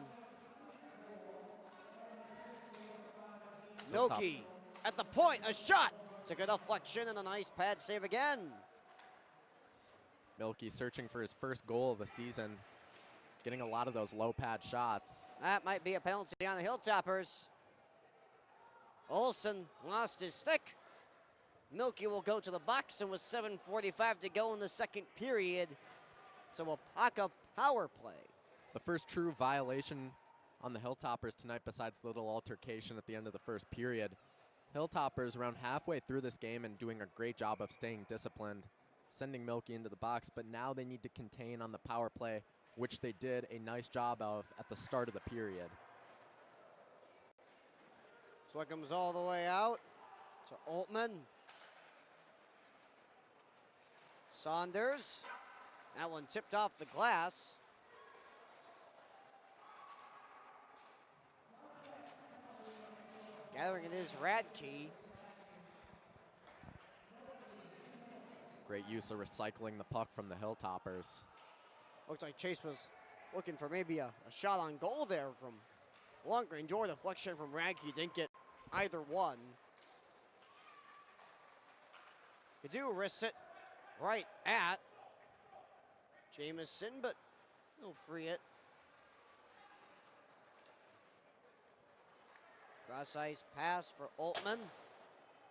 Milky at the point, a shot. Took a deflection and a nice pad save again. Milky searching for his first goal of the season, getting a lot of those low pad shots. That might be a penalty on the Hilltoppers. Olsen lost his stick. Milky will go to the box, and with 7:45 to go in the second period, it's a Waupaca power play. The first true violation on the Hilltoppers tonight, besides the little altercation at the end of the first period. Hilltoppers around halfway through this game and doing a great job of staying disciplined, sending Milky into the box, but now they need to contain on the power play, which they did a nice job of at the start of the period. Swickham's all the way out to Altman. Saunders. That one tipped off the glass. Gathering it is Radke. Great use of recycling the puck from the Hilltoppers. Looked like Chase was looking for maybe a shot on goal there from long range or deflection from Radke. Didn't get either one. Kadu risks it right at Jamison, but he'll free it. Cross ice pass for Oltmann.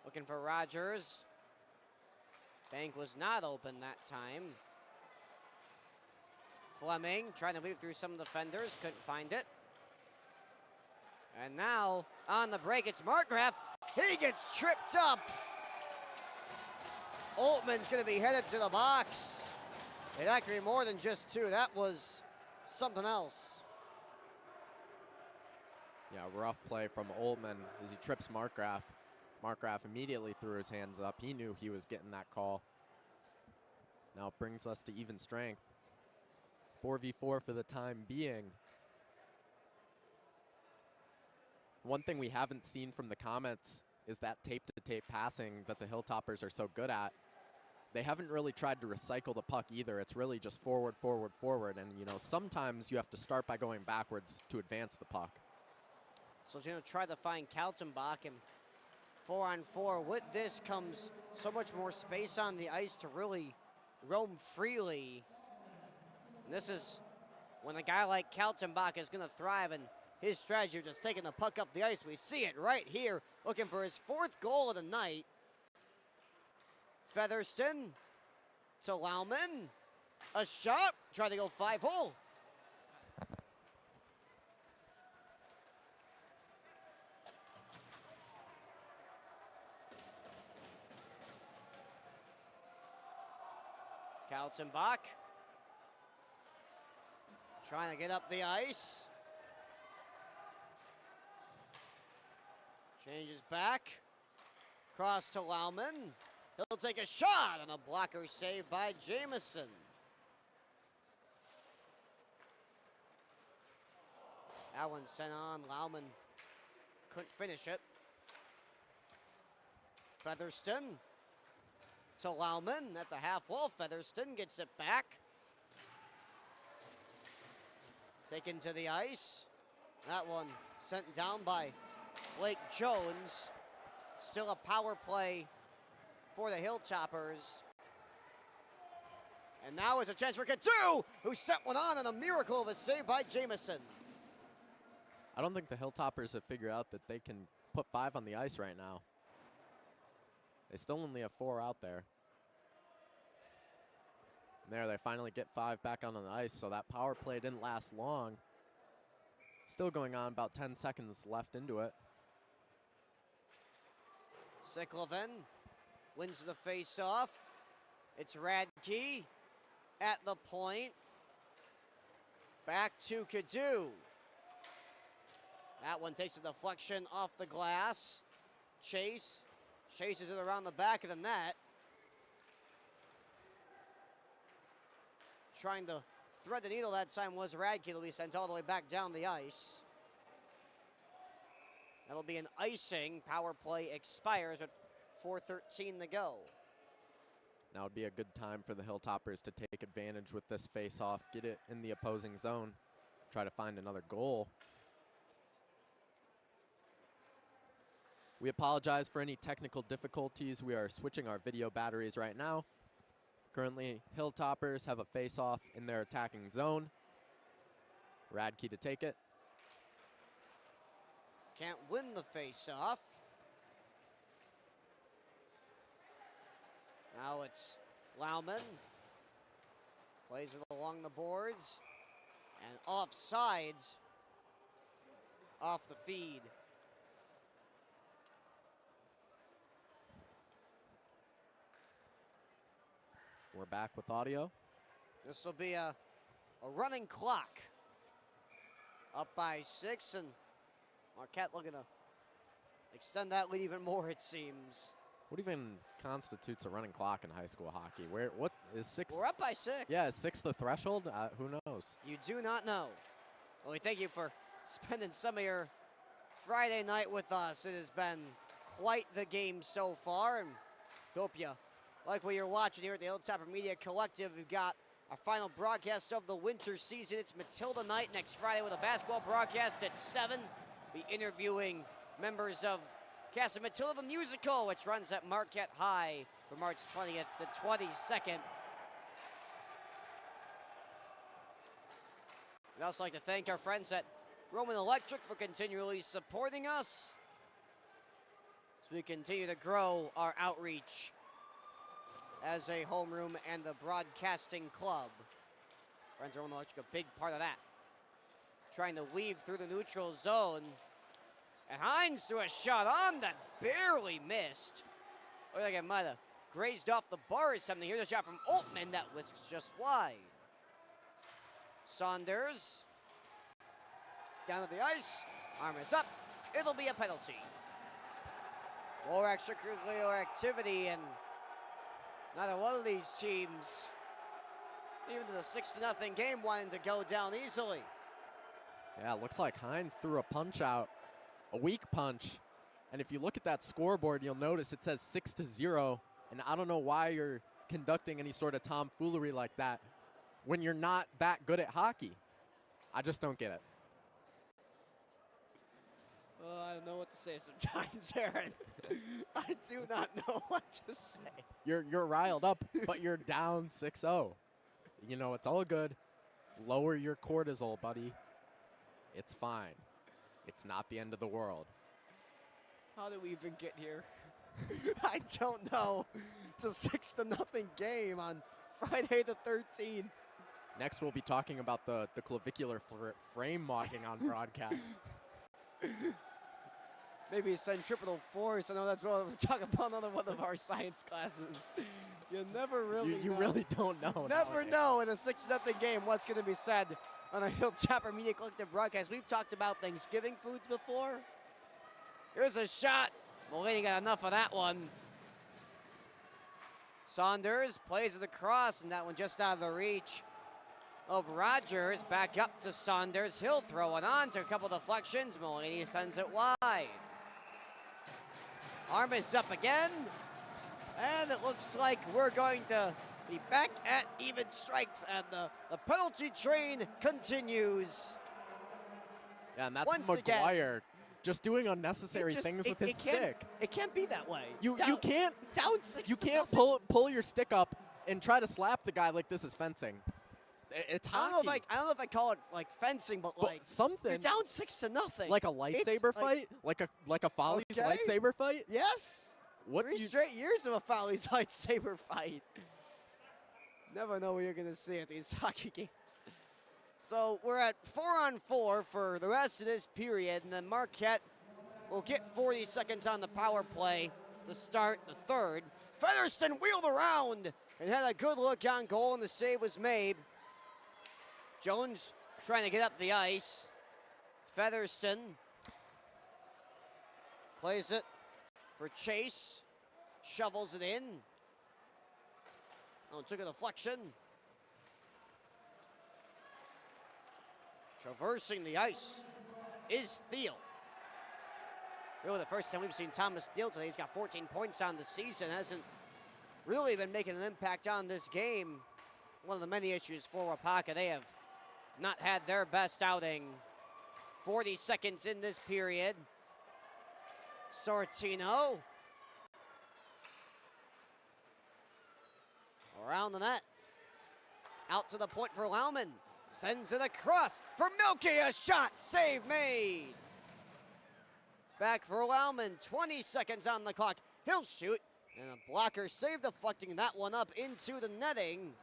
Looking for Rogers. Bank was not open that time. Fleming trying to weave through some defenders, couldn't find it. And now on the break, it's Markgraf. He gets tripped up. Oltmann's gonna be headed to the box. And that could be more than just two. That was something else. Yeah, rough play from Oltmann as he trips Markgraf. Markgraf immediately threw his hands up. He knew he was getting that call. Now it brings us to even strength. 4v4 for the time being. One thing we haven't seen from the comments is that tape-to-tape passing that the Hilltoppers are so good at. They haven't really tried to recycle the puck either. It's really just forward, forward, forward. And, you know, sometimes you have to start by going backwards to advance the puck. So he's going to try to find Kaltenbach, and 4-on-4. With this comes so much more space on the ice to really roam freely. And this is when a guy like Kaltenbach is going to thrive, and his strategy of just taking the puck up the ice. We see it right here, looking for his 4th goal of the night. Featherston to Laumann. A shot, trying to go 5-hole. Kaltenbach trying to get up the ice. Changes back. Cross to Laumann. He'll take a shot, and a blocker save by Jamison. That one sent on. Laumann couldn't finish it. Featherston to Laumann at the half wall. Featherston gets it back. Taken to the ice. That one sent down by Blake Jones. Still a power play for the Hilltoppers. And now it's a chance for Kadu, who sent one on, and a miracle of a save by Jamison. I don't think the Hilltoppers have figured out that they can put 5 on the ice right now. They still only have 4 out there. And there, they finally get 5 back on the ice, so that power play didn't last long. Still going on, about 10 seconds left into it. Sikloven wins the face-off. It's Radke at the point. Back to Kadu. That one takes a deflection off the glass. Chase chases it around the back of the net. Trying to thread the needle that time was Radke. It'll be sent all the way back down the ice. That'll be an icing. Power play expires with 4:13 to go. Now would be a good time for the Hilltoppers to take advantage with this face-off, get it in the opposing zone, try to find another goal. We apologize for any technical difficulties. We are switching our video batteries right now. Currently, Hilltoppers have a face-off in their attacking zone. Radke to take it. Can't win the face-off. Now it's Laumann. Plays it along the boards. And offsides off the feed. We're back with audio. This will be a running clock. Up by 6, and Marquette looking to extend that lead even more, it seems. What even constitutes a running clock in high school hockey? What is 6? We're up by 6. Yeah, is 6 the threshold? Who knows? You do not know. Well, we thank you for spending some of your Friday night with us. It has been quite the game so far, and hope you like what you're watching here at the Hilltopper Media Collective. We've got Our final broadcast of the winter season. It's Matilda night next Friday with a basketball broadcast at 7. Be interviewing members of cast of Matilda the Musical, which runs at Marquette High from March 20th to 22nd. I'd also like to thank our friends at Rowen Electric for continually supporting us as we continue to grow our outreach as a homeroom and the broadcasting club. Friends of Rowen Electric, a big part of that. Trying to weave through the neutral zone. And Hines threw a shot on that barely missed. Looked like it might have grazed off the bar or something. Here's a shot from Altman that whisks just wide. Saunders down to the ice. Arm is up. It'll be a penalty. More extracurricular activity, and neither one of these teams, even to the 6-0 game, wanting to go down easily. Yeah, it looks like Hines threw a punch out, a weak punch. And if you look at that scoreboard, you'll notice it says 6-0. And I don't know why you're conducting any sort of tomfoolery like that when you're not that good at hockey. I just don't get it. I don't know what to say sometimes, Aaron. I do not know what to say. You're riled up, but you're down 6-0. You know, it's all good. Lower your cortisol, buddy. It's fine. It's not the end of the world. How did we even get here? I don't know. It's a 6-0 game on Friday the 13th. Next, we'll be talking about the clavicular frame walking on broadcast. Maybe centripetal force. I know that's what we're talking about in another one of our science classes. You never really You know. really don't know. Never know in a 6-0 game what's going to be said on a Hilltopper Media Collective broadcast. We've talked about Thanksgiving foods before. Here's a shot. Mulaney got enough of that one. Saunders plays it across, and that one just out of the reach of Rogers. Back up to Saunders. He'll throw it on to a couple deflections. Mulaney sends it wide. Arm is up again. And it looks like we're going to be back at even strength, and the penalty train continues. Yeah, and that's Once McGuire just doing unnecessary things with his stick. It can't be that way. You can't down 6 you to can't nothing. pull your stick up and try to slap the guy like this is fencing. It's I hockey. don't know if I call it like fencing, but But like something you're down 6-0. like a lightsaber fight, like a Follies Okay. lightsaber fight. Yes. What 3 do you? straight years of a Follies lightsaber fight. Never know what you're going to see at these hockey games. So we're at 4-on-4 for the rest of this period, and then Marquette will get 40 seconds on the power play to start the third. Featherston wheeled around and had a good look on goal, and the save was made. Jones trying to get up the ice. Featherston plays it for Chase. Shovels it in. Oh, took a deflection. Traversing the ice is Thiel. Really the first time we've seen Thomas Thiel today. He's got 14 points on the season. Hasn't really been making an impact on this game. One of the many issues for Waupaca. They have not had their best outing. 40 seconds in this period. Sortino. Around the net. Out to the point for Lauman. Sends it across for Milky. A shot. Save made. Back for Lauman. 20 seconds on the clock. He'll shoot. And a blocker save deflecting that one up into the netting.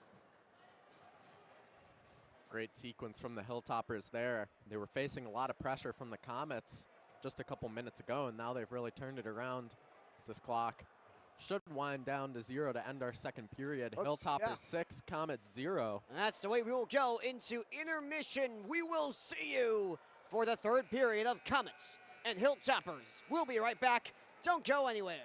Great sequence from the Hilltoppers there. They were facing a lot of pressure from the Comets just a couple minutes ago, and now they've really turned it around as this clock should wind down to 0 to end our second period. Hilltoppers 6, Comets 0. And that's the way we will go into intermission. We will see you for the third period of Comets and Hilltoppers. We'll be right back. Don't go anywhere.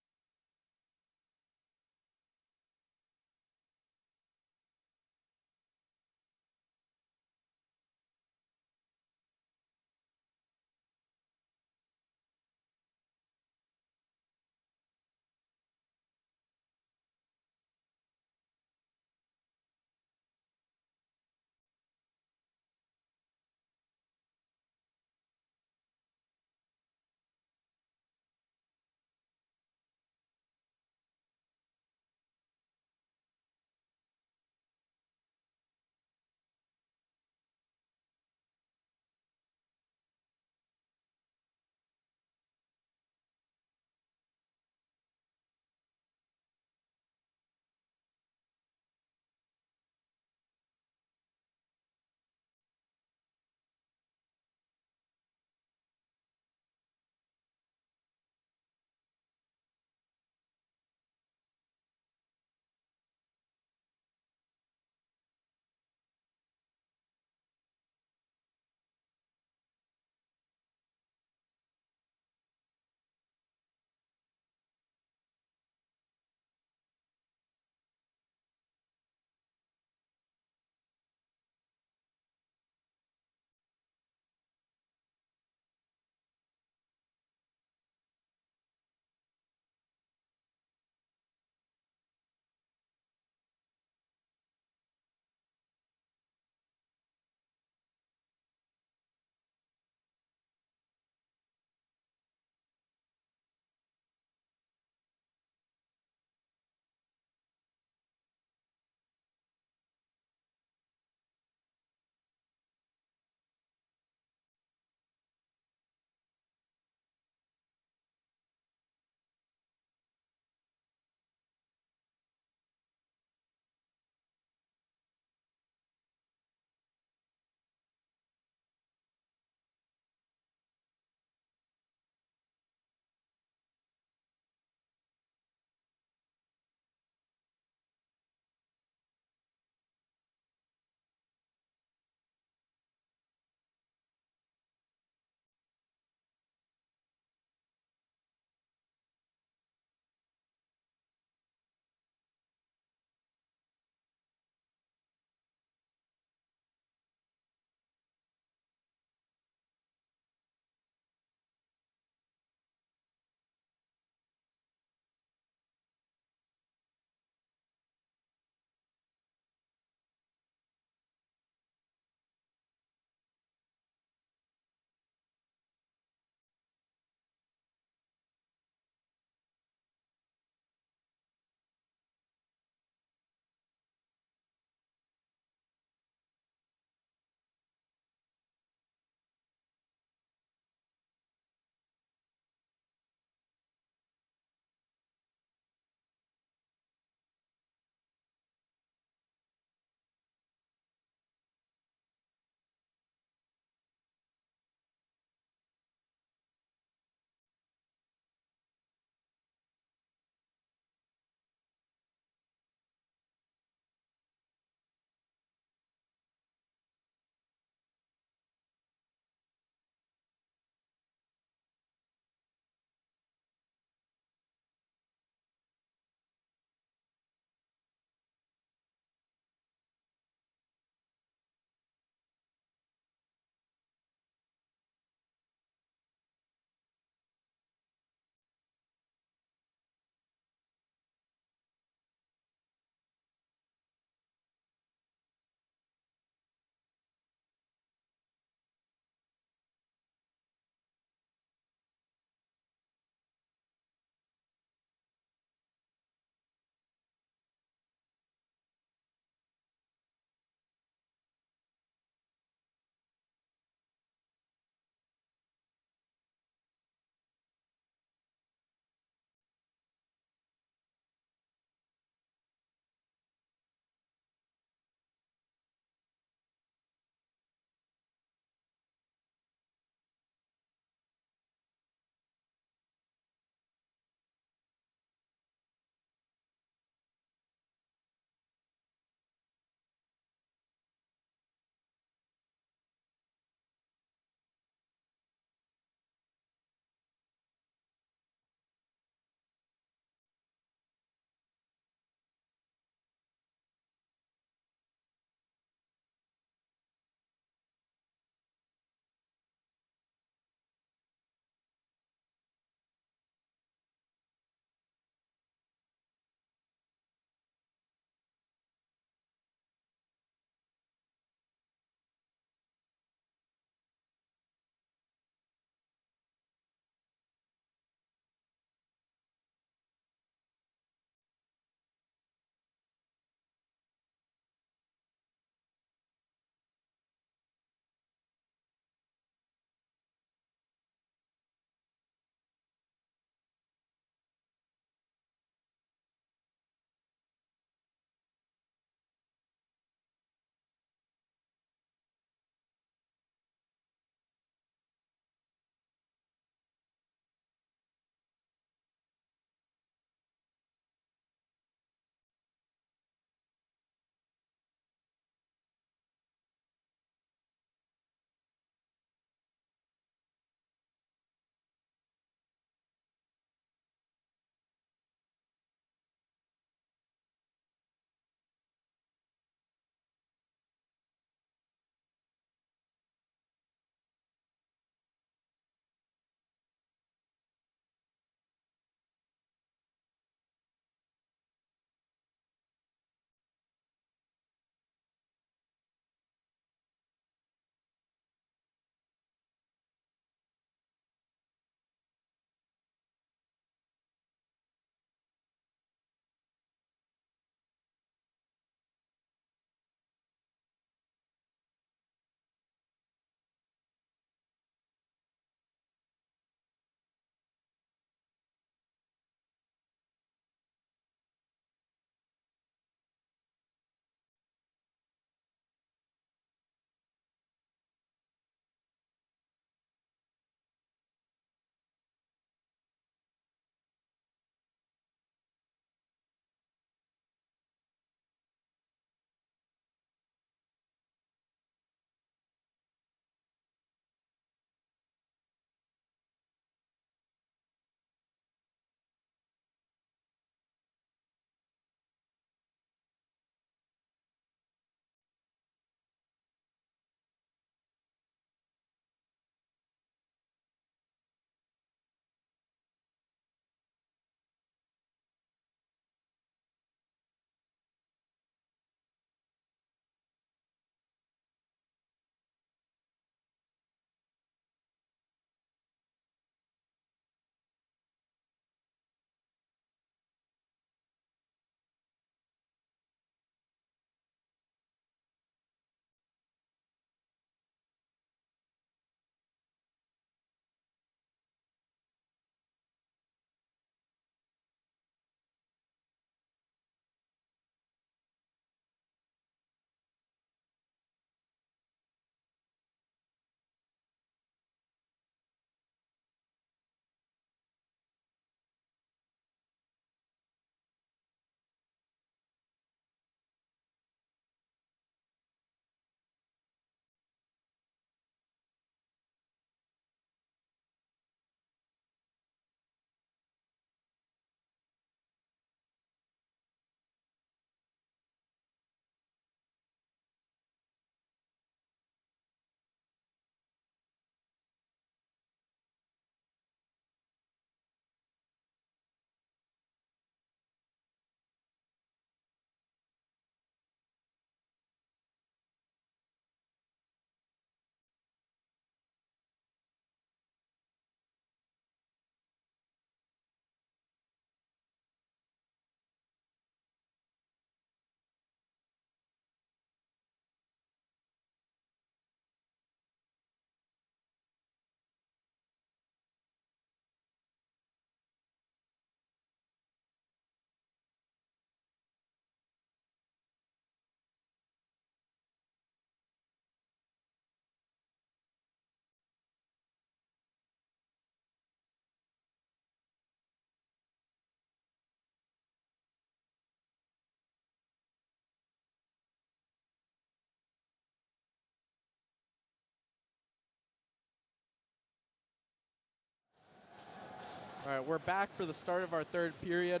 All right, we're back for the start of our third period.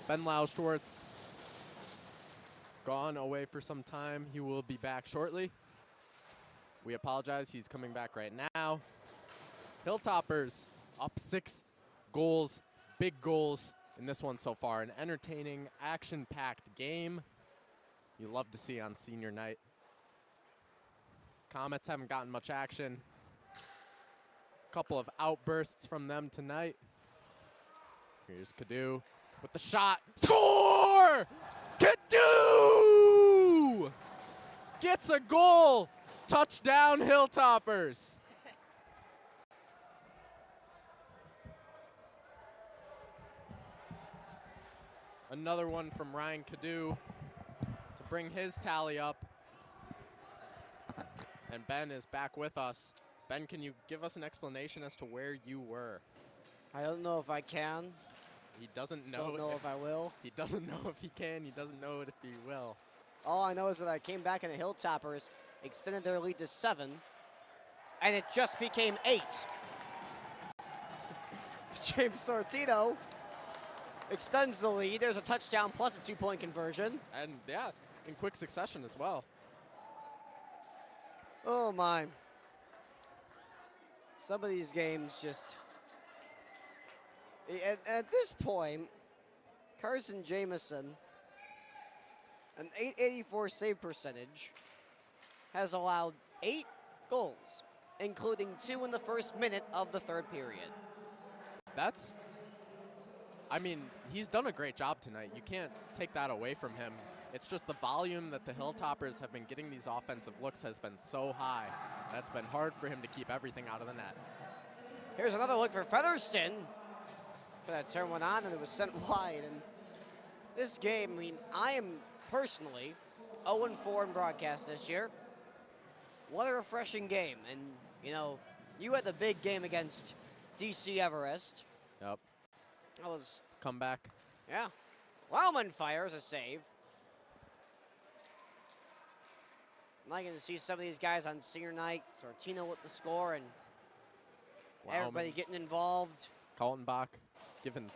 Ben Lyles-Schwarz gone away for some time. He will be back shortly. We apologize, he's coming back right now. Hilltoppers up 6 goals, big goals in this one so far. An entertaining, action-packed game you love to see on senior night. Comets haven't gotten much action. Couple of outbursts from them tonight. Here's Cadu with the shot. Score! Cadu! Gets a goal. Touchdown, Hilltoppers. Another one from Ryan Cadu to bring his tally up. And Ben is back with us. Ben, can you give us an explanation as to where you were? I don't know if I can. He doesn't know. Don't know if I will. He doesn't know if he can. He doesn't know if he will. All I know is that I came back and the Hilltoppers extended their lead to 7, and it just became 8. James Sortino extends the lead. There's a touchdown plus a 2-point conversion. And yeah, in quick succession as well. Oh my. Some of these games just, at this point, Carson Jamison, an .884 save percentage, has allowed 8 goals, including 2 in the first minute of the third period. That's, I mean, he's done a great job tonight. You can't take that away from him. It's just the volume that the Hilltoppers have been getting these offensive looks has been so high. That's been hard for him to keep everything out of the net. Here's another look for Featherston. That turn went on and it was sent wide. And this game, I mean, I am personally 0-4 in broadcast this year. What a refreshing game. And, you know, you had the big game against DC Everest. Yep. That was... Comeback. Yeah. Waupaca fires a save. I'm liking to see some of these guys on senior night. Sortino with the score and everybody getting involved. Kaltenbach given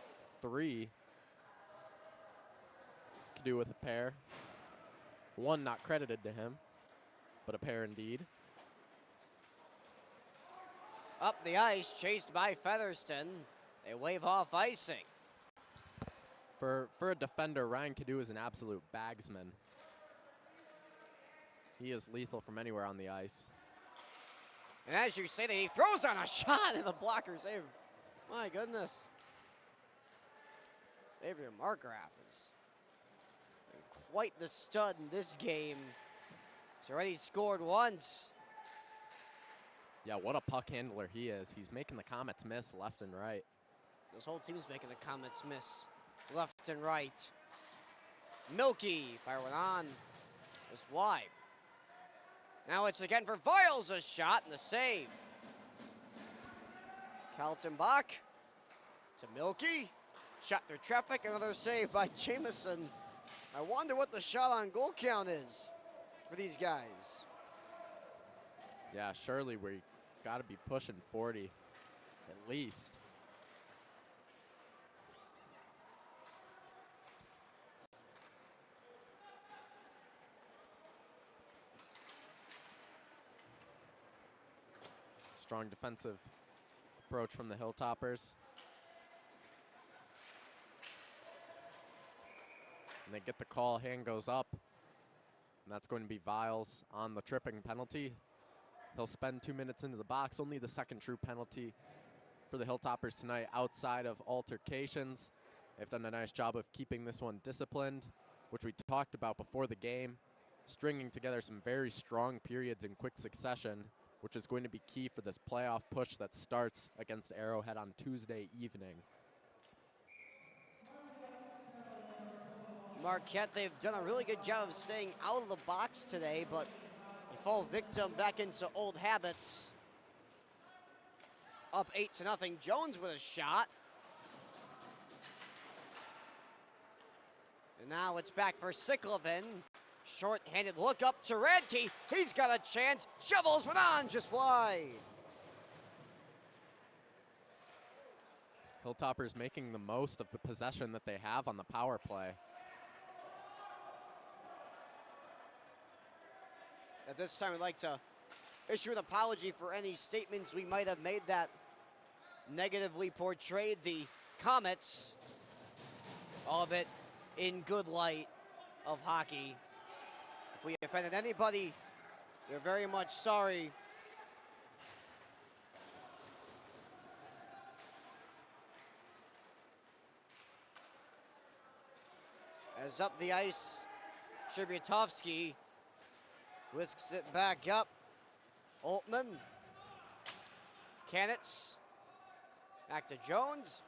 3. Cadu with a pair. 1 not credited to him, but a pair indeed. Up the ice, chased by Featherston. They wave off icing. For a defender, Ryan Cadu is an absolute bagsman. He is lethal from anywhere on the ice. And as you say that, he throws on a shot and the blocker save. My goodness. Xavier Markgraf is quite the stud in this game. He's already scored once. Yeah, what a puck handler he is. He's making the Comets miss left and right. This whole team's making the Comets miss left and right. Milky, fire went on. It's wide. Now it's again for Viles, a shot and the save. Kaltenbach to Milky. Shot through traffic, another save by Jamison. I wonder what the shot on goal count is for these guys. Yeah, surely we got to be pushing 40 at least. Strong defensive approach from the Hilltoppers. And they get the call, hand goes up. And that's going to be Viles on the tripping penalty. He'll spend 2 minutes into the box, only the second true penalty for the Hilltoppers tonight outside of altercations. They've done a nice job of keeping this one disciplined, which we talked about before the game, stringing together some very strong periods in quick succession, which is going to be key for this playoff push that starts against Arrowhead on Tuesday evening. Marquette, they've done a really good job of staying out of the box today, but they fall victim back into old habits. Up 8-0. Jones with a shot. And now it's back for Ciclovin. Short-handed look up to Radke. He's got a chance. Shovels went on just wide. Hilltopper's making the most of the possession that they have on the power play. At this time, I'd like to issue an apology for any statements we might have made that negatively portrayed the Comets. All of it in good light of hockey. If we offended anybody, we're very much sorry. As up the ice, Tributowski whisks it back up. Altman, Kanitz, back to Jones.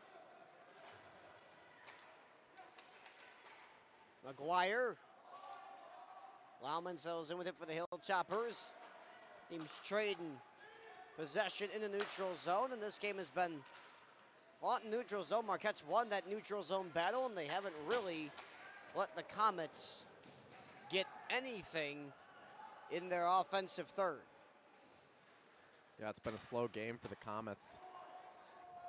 McGuire. Lauman settles in with it for the Hilltoppers. Teams trading possession in the neutral zone, and this game has been fought in neutral zone. Marquette's won that neutral zone battle, and they haven't really let the Comets get anything in their offensive third. Yeah, it's been a slow game for the Comets.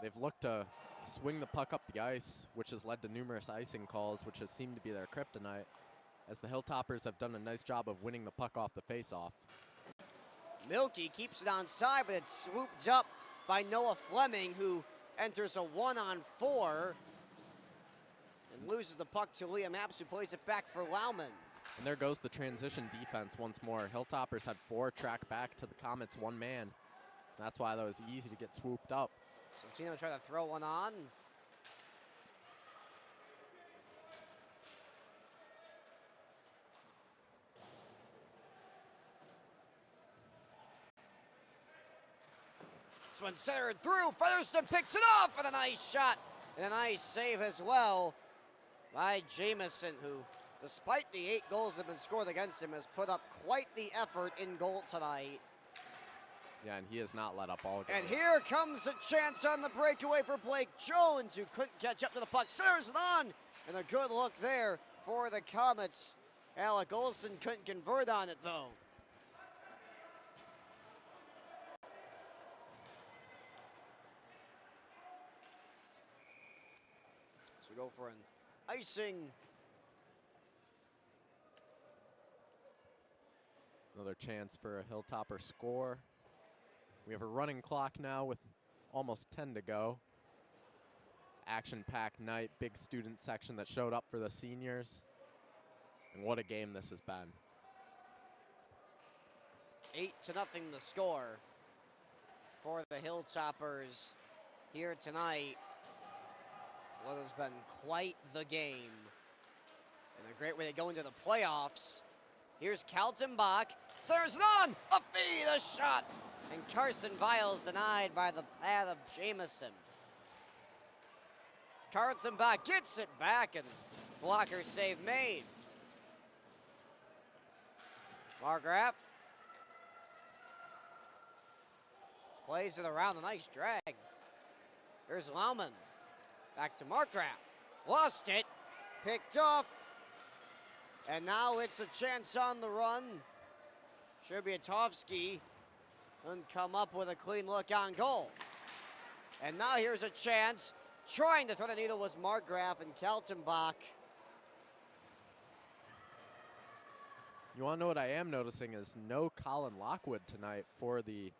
They've looked to swing the puck up the ice, which has led to numerous icing calls, which has seemed to be their kryptonite, as the Hilltoppers have done a nice job of winning the puck off the faceoff. Milky keeps it onside, but it's swooped up by Noah Fleming, who enters a 1-on-4 and loses the puck to Liam Apps, who plays it back for Lauman. And there goes the transition defense once more. Hilltoppers had 4 track back to the Comets 1 man. That's why that was easy to get swooped up. So Tino try to throw one on. This one's centered through. Featherston picks it off, and a nice shot and a nice save as well by Jamison, who, despite the 8 goals that have been scored against him, has put up quite the effort in goal tonight. Yeah, and he has not let up all game. And here comes a chance on the breakaway for Blake Jones, who couldn't catch up to the puck. Centers it on, and a good look there for the Comets. Alec Olson couldn't convert on it, though. So we go for an icing. Another chance for a Hilltopper score. We have a running clock now with almost 10 to go. Action-packed night, big student section that showed up for the seniors. And what a game this has been. 8-0 the score for the Hilltoppers here tonight. What has been quite the game. And a great way to go into the playoffs. Here's Kaltenbach, centers it on, a feed, a shot. And Carson Viles denied by the pad of Jamison. Kaltenbach gets it back, and blocker save made. Margraf plays it around, a nice drag. Here's Lauman, back to Margraf. Lost it, picked off, and now it's a chance on the run. Tributowski and come up with a clean look on goal. And now here's a chance. Trying to throw the needle was Margraf and Kaltenbach. You want to know what I am noticing is no Colin Lockwood tonight for the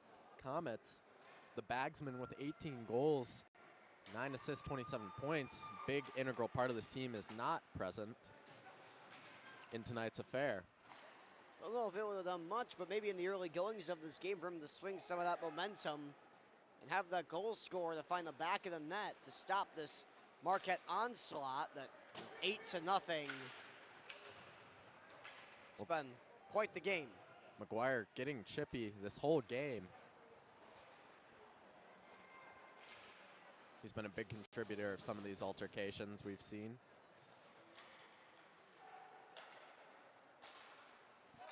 Comets. The Bagsman with 18 goals, 9 assists, 27 points. Big integral part of this team is not present in tonight's affair. I don't know if it would have done much, but maybe in the early goings of this game for him to swing some of that momentum and have that goal score to find the back of the net to stop this Marquette onslaught that 8-0. It's been quite the game. McGuire getting chippy this whole game. He's been a big contributor of some of these altercations we've seen.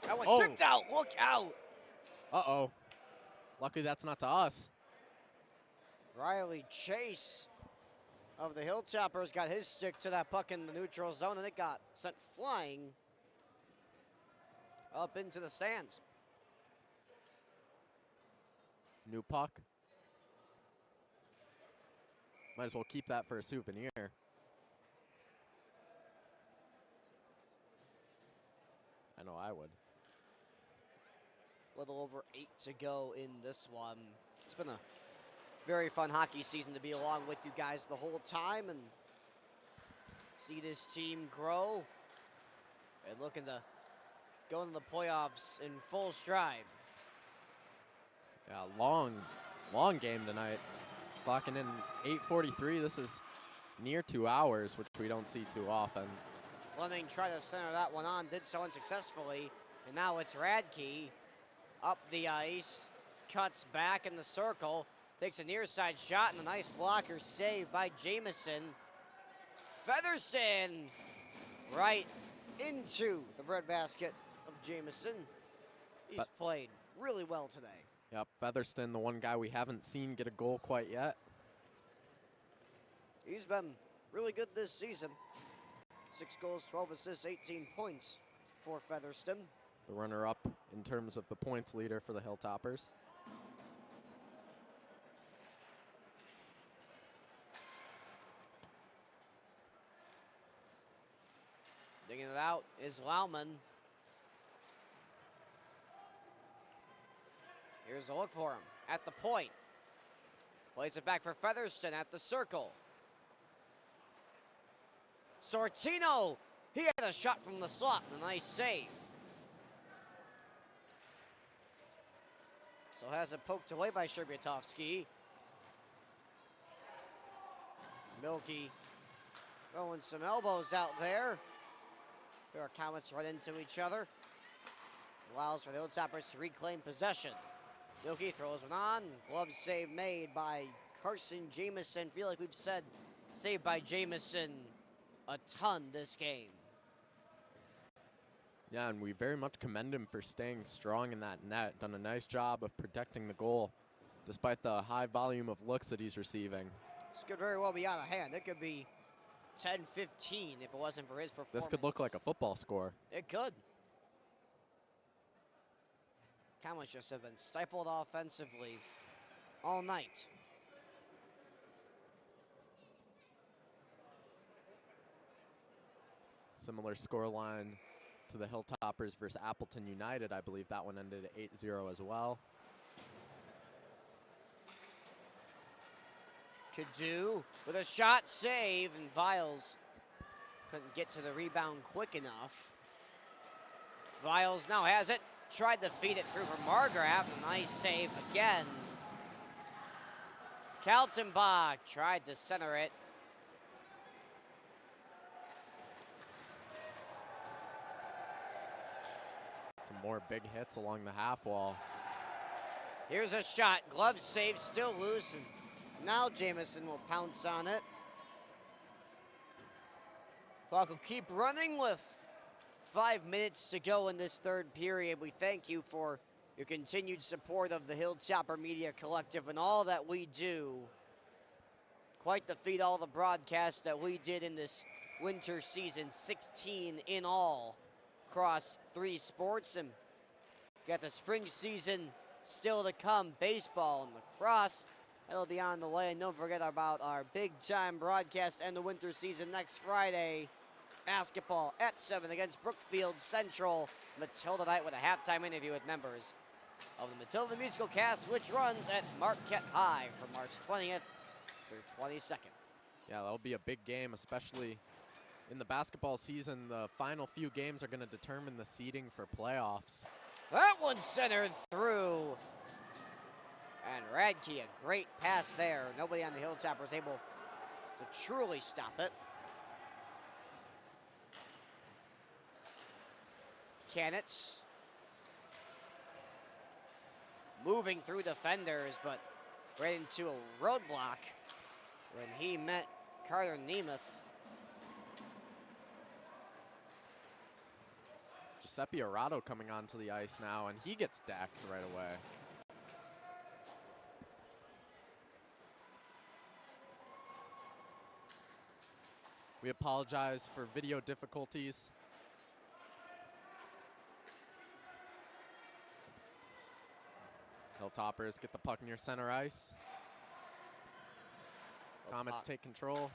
That one tipped out. Look out. Uh-oh. Luckily that's not to us. Riley Chase of the Hilltoppers got his stick to that puck in the neutral zone, and it got sent flying up into the stands. New puck. Might as well keep that for a souvenir. I know I would. A little over 8 to go in this one. It's been a very fun hockey season to be along with you guys the whole time and see this team grow and looking to go into the playoffs in full stride. Yeah, long game tonight. Clocking in 8:43. This is near 2 hours, which we don't see too often. Fleming tried to center that one on, did so unsuccessfully, and now it's Radke up the ice, cuts back in the circle, takes a near side shot, and a nice blocker save by Jamison. Featherston right into the breadbasket of Jamison. He's played really well today. Yep, Featherston, the one guy we haven't seen get a goal quite yet. He's been really good this season. 6 goals, 12 assists, 18 points for Featherston. The runner-up in terms of the points leader for the Hilltoppers. Digging it out is Lauman. Here's a look for him at the point. Plays it back for Featherston at the circle. Sortino, he had a shot from the slot and a nice save. So has it poked away by Sherbiatovsky. Milky throwing some elbows out there. There are comments right into each other. Allows for the Hilltoppers to reclaim possession. Milky throws one on. Glove save made by Carson Jamison. Feel like we've said saved by Jamison a ton this game. Yeah, and we very much commend him for staying strong in that net. Done a nice job of protecting the goal, despite the high volume of looks that he's receiving. This could very well be out of hand. It could be 10-15 if it wasn't for his performance. This could look like a football score. It could. Kamloops just have been stifled offensively all night. Similar scoreline to the Hilltoppers versus Appleton United. I believe that one ended 8-0 as well. Cadu with a shot save, and Viles couldn't get to the rebound quick enough. Viles now has it. Tried to feed it through for Margraf. A nice save again. Kaltenbach tried to center it. Some more big hits along the half wall. Here's a shot. Glove save, still loose, and now Jamison will pounce on it. Clock will keep running with 5 minutes to go in this third period. We thank you for your continued support of the Hilltopper Media Collective and all that we do. Quite the feat, all the broadcasts that we did in this winter season, 16 in all across 3 sports. And got the spring season still to come, baseball and lacrosse. That'll be on the way. And don't forget about our big-time broadcast and the winter season next Friday. Basketball at 7 against Brookfield Central. Matilda night with a halftime interview with members of the Matilda Musical Cast, which runs at Marquette High from March 20th through 22nd. Yeah, that'll be a big game, especially in the basketball season. The final few games are going to determine the seeding for playoffs. That one centered through. And Radke, a great pass there. Nobody on the Hilltoppers able to truly stop it. Kanitz moving through defenders, but right into a roadblock when he met Carter Nemeth. Giuseppe Erato coming onto the ice now, and he gets decked right away. We apologize for video difficulties. Hilltoppers get the puck near center ice. Comets take control.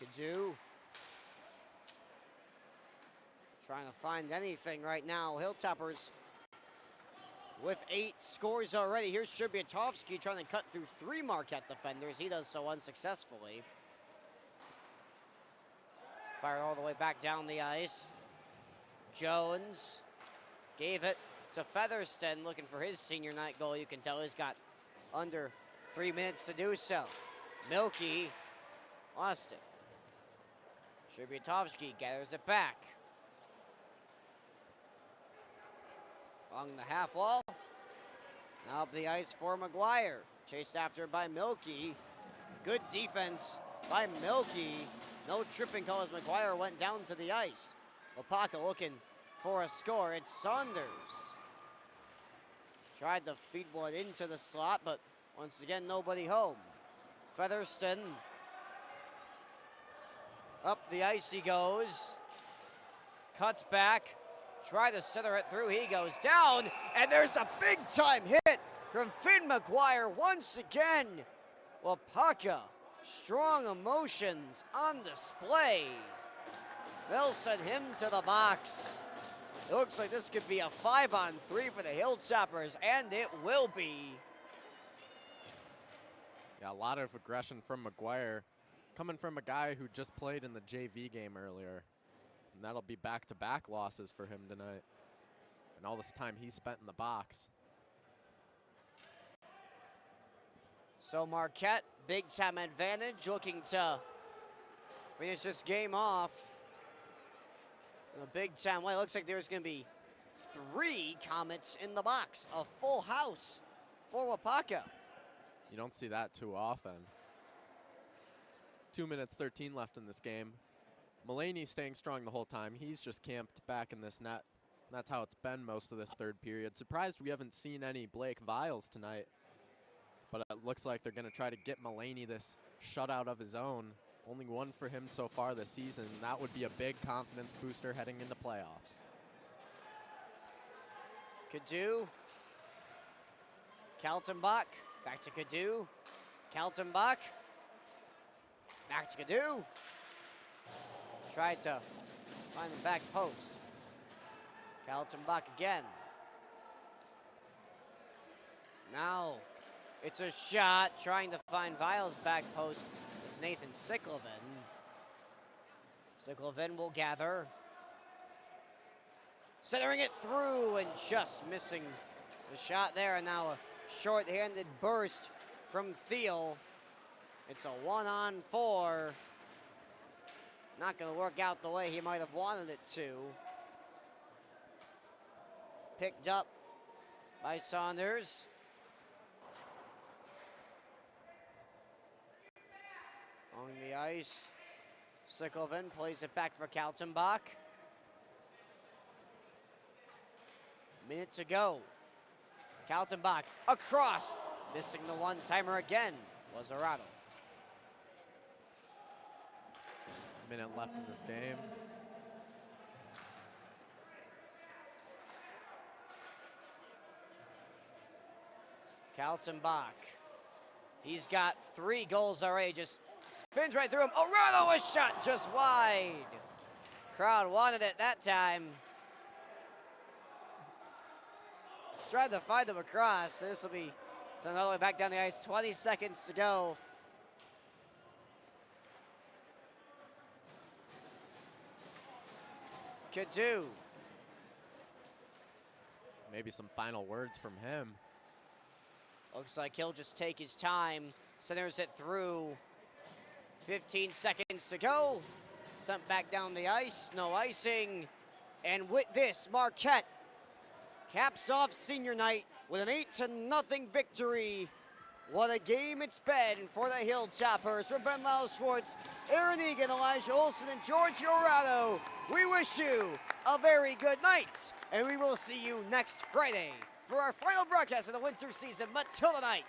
Cadu trying to find anything right now. Hilltoppers with 8 scores already. Here's Sherbiatovsky trying to cut through 3 Marquette defenders. He does so unsuccessfully. Fired all the way back down the ice. Jones gave it to Featherston, looking for his senior night goal. You can tell he's got under 3 minutes to do so. Milky lost it. Sherbiatovsky gathers it back. Along the half wall. Now up the ice for McGuire. Chased after by Milky. Good defense by Milky. No tripping call as McGuire went down to the ice. Waupaca looking for a score. It's Saunders. Tried to feed one into the slot, but once again, nobody home. Featherston. Up the ice he goes. Cuts back. Try to center it through. He goes down. And there's a big-time hit from Finn McGuire once again. Waupaca, strong emotions on display. They'll send him to the box. It looks like this could be a 5-on-3 for the Hilltoppers, and it will be. Yeah, a lot of aggression from McGuire, coming from a guy who just played in the JV game earlier. And that'll be back-to-back losses for him tonight. And all this time he spent in the box. So Marquette, big-time advantage, looking to finish this game off in a big-time way. Looks like there's going to be 3 Comets in the box. A full house for Waupaca. You don't see that too often. 2 minutes 13 left in this game. Mulaney staying strong the whole time. He's just camped back in this net. And that's how it's been most of this third period. Surprised we haven't seen any Blake Viles tonight. But it looks like they're going to try to get Mulaney this shutout of his own. Only one for him so far this season. That would be a big confidence booster heading into playoffs. Cadu. Kaltenbach. Back to Cadu. Kaltenbach. Back to Cadu. Tried to find the back post. Kaltenbach again. Now it's a shot trying to find Viles' back post. It's Nathan Sickleven. Sickleven will gather. Centering it through and just missing the shot there. And now a short-handed burst from Thiel. It's a 1-on-4. Not going to work out the way he might have wanted it to. Picked up by Saunders. On the ice, Sickleven plays it back for Kaltenbach. Minute to go. Kaltenbach across. Missing the one-timer again was Erato. Minute left in this game. Kaltenbach. He's got 3 goals already. Just spins right through him. Erato was shot just wide. Crowd wanted it that time. Tried to find him across. This will be sent all the way back down the ice. 20 seconds to go. Cadu. Maybe some final words from him. Looks like he'll just take his time. Centers it through. 15 seconds to go. Sent back down the ice. No icing. And with this, Marquette caps off senior night with an 8-0 victory. What a game it's been for the Hilltoppers. From Ben Lyles-Schwarz, Aaron Egan, Elijah Olsen, and Giorgio Erato, we wish you a very good night, and we will see you next Friday for our final broadcast of the winter season. But till the night,